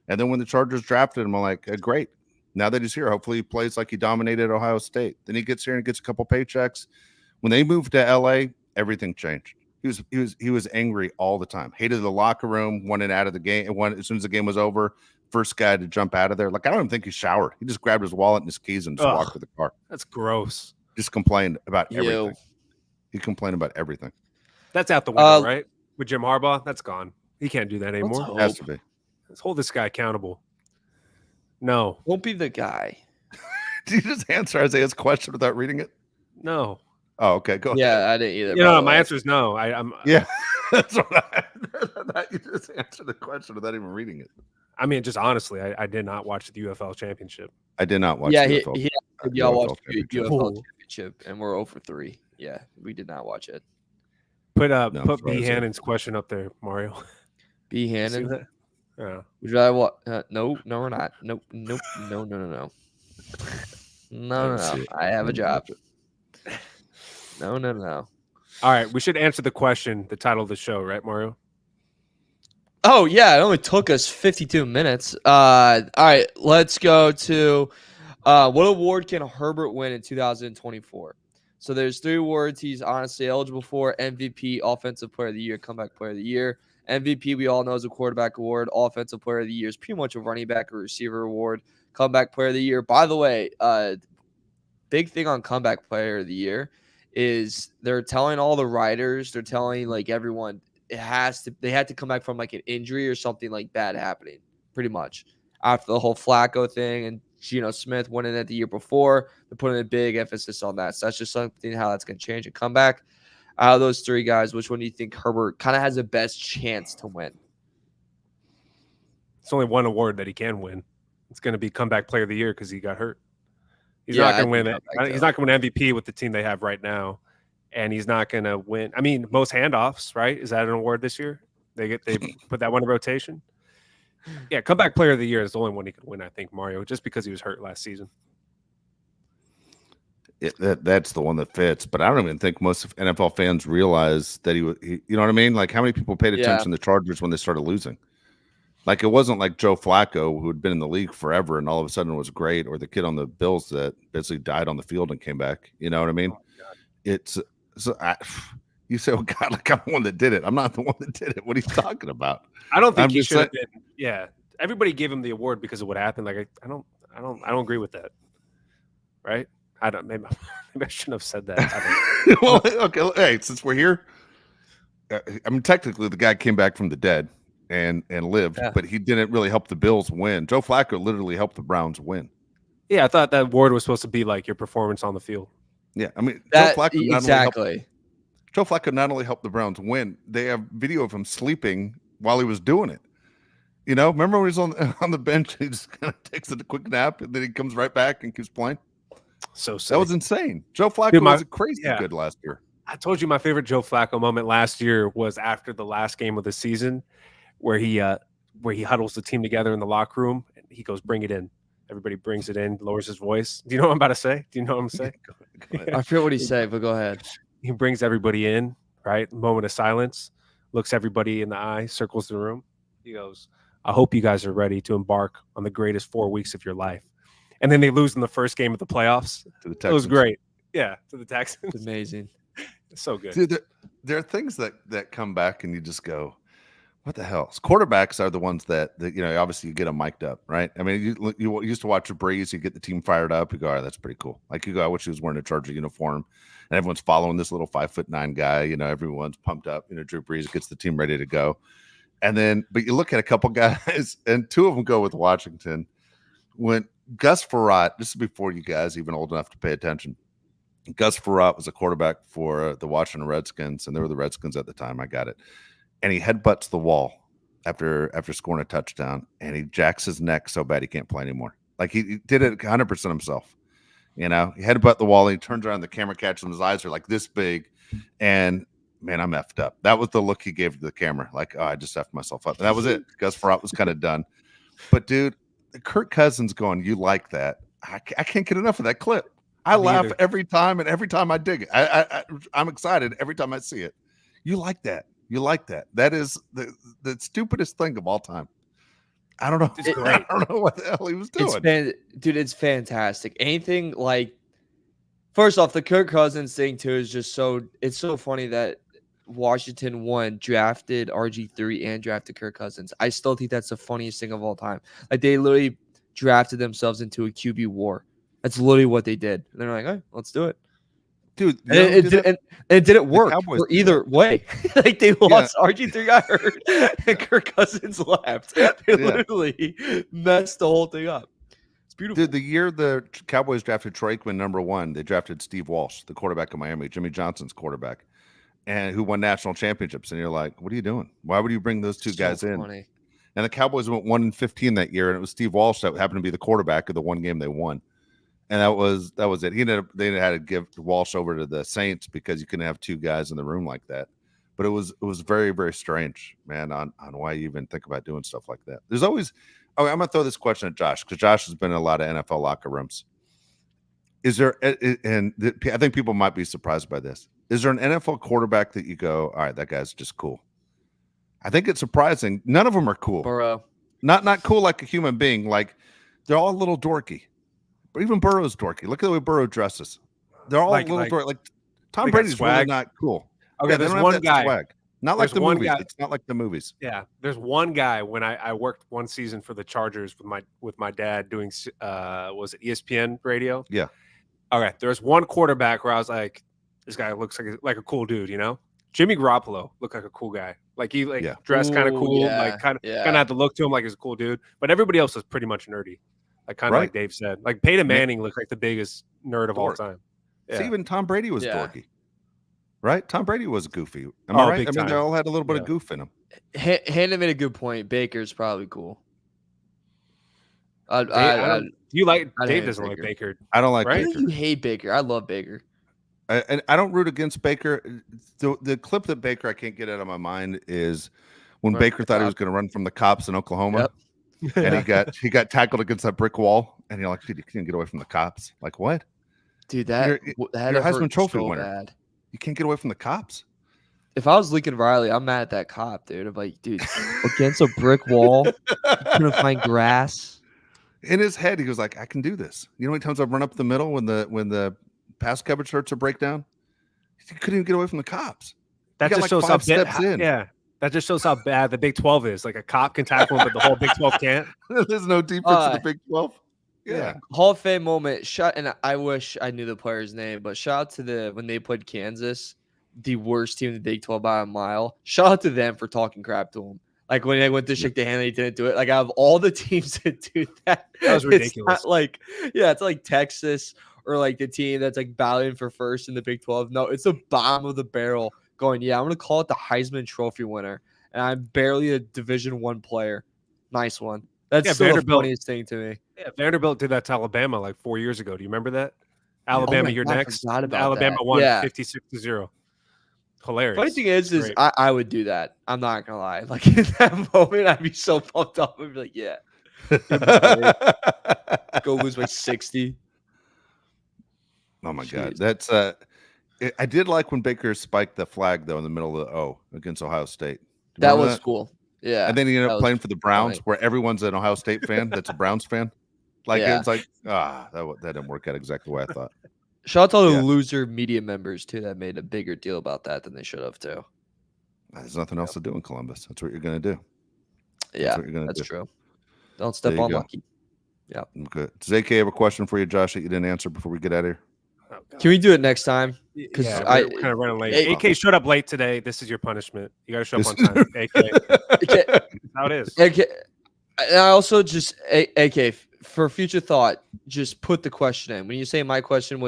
And then when the Chargers drafted him, I'm like, great. Now that he's here, hopefully he plays like he dominated Ohio State. Then he gets here and gets a couple paychecks. When they moved to LA, everything changed. He was angry all the time. Hated the locker room, wanted out of the game. As soon as the game was over, first guy to jump out of there. Like, I don't even think he showered. He just grabbed his wallet and his keys and just walked to the car. That's gross. Just complained about everything. He complained about everything. That's out the window, right? With Jim Harbaugh, that's gone. He can't do that anymore. It has to be. Let's hold this guy accountable. No. Won't be the guy. Did you just answer Isaiah's question without reading it? No. Oh, okay. Go ahead. Yeah, I didn't either. You know, my answer is no. I'm. Yeah. That's what you just answered the question without even reading it. I mean, just honestly, I did not watch the UFL championship. I did not watch the UFL. Y'all watched the UFL championship, and we're 0 for 3. Yeah, we did not watch it. Put B. Hannon's question up there, Mario. B. Hannon? Yeah. Would you rather watch? No, we're not. Nope. No. No. I have a job. No. All right, we should answer the question, the title of the show, right, Mario? Oh, yeah, it only took us 52 minutes. All right, let's go to what award can Herbert win in 2024? So there's 3 awards he's honestly eligible for: MVP, Offensive Player of the Year, Comeback Player of the Year. MVP, we all know, is a quarterback award. Offensive Player of the Year is pretty much a running back or receiver award. Comeback Player of the Year. By the way, big thing on Comeback Player of the Year is they're telling all the writers, they're telling like everyone, they had to come back from like an injury or something like bad happening, pretty much. After the whole Flacco thing and Geno Smith went in at the year before, they're putting a big emphasis on that. So that's just something how that's going to change and come back. Out of those 3 guys, which one do you think Herbert kind of has the best chance to win? It's only one award that he can win. It's going to be Comeback Player of the Year because he got hurt. He's not going to win it. He's not going to win MVP with the team they have right now, and he's not going to win. I mean, most handoffs, right? Is that an award this year? They put that one in rotation. Yeah, Comeback Player of the Year is the only one he could win, I think, Mario, just because he was hurt last season. That's the one that fits, but I don't even think most NFL fans realize that he you know what I mean? Like, how many people paid attention to the Chargers when they started losing? Like, it wasn't like Joe Flacco, who had been in the league forever and all of a sudden was great, or the kid on the Bills that basically died on the field and came back. You know what I mean? You say, oh God, like I'm the one that did it. I'm not the one that did it. What are you talking about? I don't think he should have been. Yeah, everybody gave him the award because of what happened. Like, I don't agree with that. Right? I don't. Maybe I shouldn't have said that. Well, okay. Hey, since we're here, I mean, technically, the guy came back from the dead. and lived, Yeah. but he didn't really help the Bills win. Joe Flacco literally helped the Browns win. Yeah, I thought that award was supposed to be like your performance on the field. Yeah, I mean, That Joe exactly. Flacco not only helped the Browns win, they have video of him sleeping while he was doing it. You know, remember when he was on the bench, he just kind of takes a quick nap and then he comes right back and keeps playing. So sick. That was insane. Joe Flacco was crazy good last year. I told you my favorite Joe Flacco moment last year was after the last game of the season, where he huddles the team together in the locker room and he goes, "Bring it in." Everybody brings it in, lowers his voice. Do you know what I'm about to say? Do you know what I'm saying? Go ahead. I forget what he said, but go ahead. He brings everybody in, right? Moment of silence, looks everybody in the eye, circles the room. He goes, "I hope you guys are ready to embark on the greatest 4 weeks of your life." And then they lose in the first game of the playoffs. To the Texans. It was great. Yeah, to the Texans. It's amazing. It's so good. Dude, there are things that come back and you just go, what the hell? Quarterbacks are the ones that you know, obviously you get them mic'd up, right? I mean, you used to watch the Breeze, you get the team fired up, you go, all right, that's pretty cool. Like you go, I wish he was wearing a Charger uniform and everyone's following this little 5'9" guy, you know, everyone's pumped up, you know, Drew Brees gets the team ready to go. And then, but you look at a couple guys and two of them go with Washington. When Gus Frerotte, this is before you guys even old enough to pay attention. Gus Frerotte was a quarterback for the Washington Redskins, and they were the Redskins at the time. I got it. And he headbutts the wall after scoring a touchdown, and he jacks his neck so bad he can't play anymore. Like he did it 100% himself. You know, he headbutt the wall, and he turns around, the camera catches him. His eyes are like this big, and man, I'm effed up. That was the look he gave to the camera. Like, oh, I just effed myself up. And that was it. Gus Frerotte was kind of done. But dude, Kirk Cousins going, you like that? I can't get enough of that clip. I laugh every time, and every time I dig it. I'm excited every time I see it. You like that? You like that? That is the stupidest thing of all time. I don't know. I don't know what the hell he was doing. It's fantastic. Anything like, first off, the Kirk Cousins thing too is just it's so funny that Washington drafted RG3 and drafted Kirk Cousins. I still think that's the funniest thing of all time. Like they literally drafted themselves into a QB war. That's literally what they did. And they're like, "Oh, let's do it." Dude, and it didn't work for either way. Like they lost, RG3 got hurt, and Kirk Cousins left. They literally messed the whole thing up. It's beautiful. Dude, the year the Cowboys drafted Troy Aikman #1, they drafted Steve Walsh, the quarterback of Miami, Jimmy Johnson's quarterback, and who won national championships. And you're like, what are you doing? Why would you bring those two guys in? Funny. And the Cowboys went 1-15 that year, and it was Steve Walsh that happened to be the quarterback of the one game they won. And that was it. They had to give Walsh over to the Saints because you couldn't have two guys in the room like that. But it was very, very strange, man, on why you even think about doing stuff like that. There's always I'm gonna throw this question at Josh, because Josh has been in a lot of NFL locker rooms. Is there, and I think people might be surprised by this, is there an NFL quarterback that you go, all right, that guy's just cool? I think it's surprising. None of them are cool. Burrow. Not cool like a human being. Like they're all a little dorky. But even Burrow's dorky. Look at the way Burrow dresses. They're all a little dorky. Like Tom Brady's really not cool. Okay, there's one guy. Swag. Not like the movies. It's not like the movies. Yeah, there's one guy. When I worked one season for the Chargers with my dad doing was it ESPN radio? Yeah. Okay, there's one quarterback where I was like, this guy looks like a cool dude, you know? Jimmy Garoppolo looked like a cool guy. Like he dressed kind of cool, like kind of had the look to him like he's a cool dude. But everybody else was pretty much nerdy. Like kind of like Dave said. Like Peyton Manning looked like the biggest nerd of all time. Yeah. See, even Tom Brady was dorky. Right? Tom Brady was goofy. Am I right? I mean, they all had a little bit of goof in them. Hannah made a good point. Baker's probably cool. Dave doesn't like Baker. I don't like Baker. You hate Baker. I love Baker. And I don't root against Baker. The clip that Baker I can't get out of my mind is when Baker thought he was going to run from the cops in Oklahoma. Yep. And he got tackled against that brick wall, and you're like, dude, you can't get away from the cops. Like what? Dude, that you're a Heisman Trophy winner. Bad. You can't get away from the cops. If I was Lincoln Riley, I'm mad at that cop, dude. I'm like, dude, against a brick wall, you couldn't find grass. In his head, he was like, I can do this. You know how many times I've run up the middle when the pass coverage starts to break down? He couldn't even get away from the cops. That just shows how steps in. Yeah. That just shows how bad the Big 12 is. Like a cop can tackle him, but the whole Big 12 can't. There's no defense in the Big 12. Yeah. Hall of Fame moment. And I wish I knew the player's name, but shout out to when they played Kansas, the worst team in the Big 12 by a mile. Shout out to them for talking crap to him. Like when they went to shake the hand, they didn't do it. Like out of all the teams that do that, That was ridiculous. It's not like, yeah, it's like Texas or like the team that's like battling for first in the Big 12. No, it's the bottom of the barrel going, yeah, I'm going to call it the Heisman Trophy winner. And I'm barely a Division I player. Nice one. That's still the funniest thing to me. Yeah, Vanderbilt did that to Alabama like 4 years ago. Do you remember that? Alabama, you're next. Alabama won 56-0. Hilarious. Funny thing is I would do that. I'm not gonna lie. Like in that moment, I'd be so pumped up. I'd be like, yeah, go lose by 60. Oh my God, that's I did like when Baker spiked the flag though in the middle of the O against Ohio State. That was cool. Yeah, and then he ended up playing for the Browns, where everyone's an Ohio State fan. That's a Browns fan. Like it's like that didn't work out exactly the way I thought. Shout out to all the loser media members too that made a bigger deal about that than they should have too. There's nothing else to do in Columbus. That's what you're gonna do. Yeah, that's true. Don't step on Lucky. Yeah. Okay. Does AK have a question for you, Josh, that you didn't answer before we get out of here? Oh, can we do it next time? Because I kind of running late. AK showed up late today. This is your punishment. You got to show up on time. AK. That's how it is. AK. And I also just AK for future thought, just put the question in. When you say my question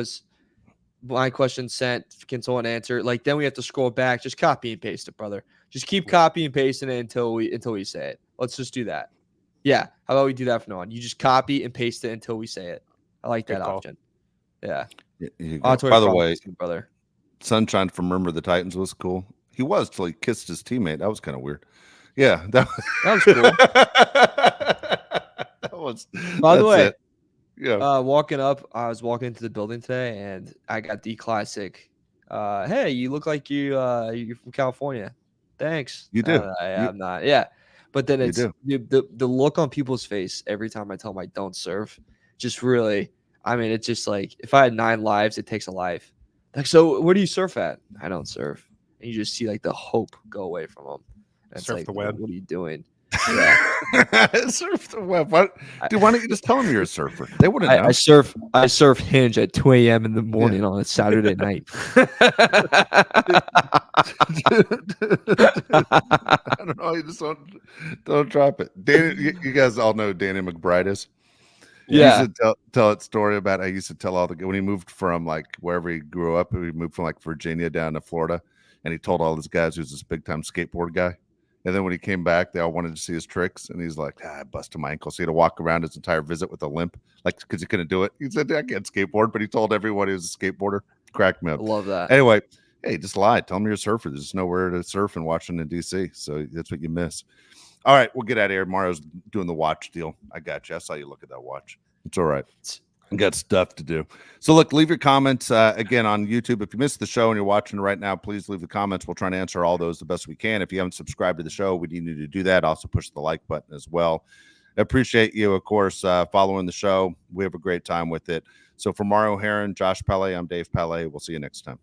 sent, can someone answer? Like then we have to scroll back. Just copy and paste it, brother. Just keep copy and pasting it until we say it. Let's just do that. Yeah. How about we do that from now on? You just copy and paste it until we say it. I like that option. Yeah. By the way, brother, Sunshine from Remember the Titans was cool. He was till he kissed his teammate. That was kind of weird. Yeah, that was cool. By the way, walking up, I was walking into the building today, and I got the classic. Hey, you look like you're from California. Thanks. You do. I'm not. Yeah, but then it's the look on people's face every time I tell them I don't surf. Just really. I mean, it's just like if I had 9 lives, it takes a life. Like, so where do you surf at? I don't surf. And you just see like the hope go away from them. Surf the web. What are you doing? Yeah. Surf the web. Dude, why don't you just tell them you're a surfer? They wouldn't know. I surf Hinge at 2 a.m. in the morning on a Saturday night. I don't know. You just don't drop it. You guys all know Danny McBride is. Yeah. He used to tell that story about I used to tell all when he moved from like wherever he grew up, he moved from like Virginia down to Florida, and he told all his guys he was this big time skateboard guy. And then when he came back, they all wanted to see his tricks, and he's like, I busted my ankle. So he had to walk around his entire visit with a limp, like because he couldn't do it. He said, I can't skateboard, but he told everyone he was a skateboarder. Cracked me up. I love that. Anyway, hey, just lie. Tell him you're a surfer. There's nowhere to surf in Washington, D.C., so that's what you miss. All right, we'll get out of here. Mario's doing the watch deal. I got you. I saw you look at that watch. It's all right. I got stuff to do. So, look, leave your comments again on YouTube. If you missed the show and you're watching it right now, please leave the comments. We'll try to answer all those the best we can. If you haven't subscribed to the show, we need you to do that. Also, push the like button as well. I appreciate you, of course, following the show. We have a great time with it. So, for Mario Herron, Josh Palet, I'm Dave Palet. We'll see you next time.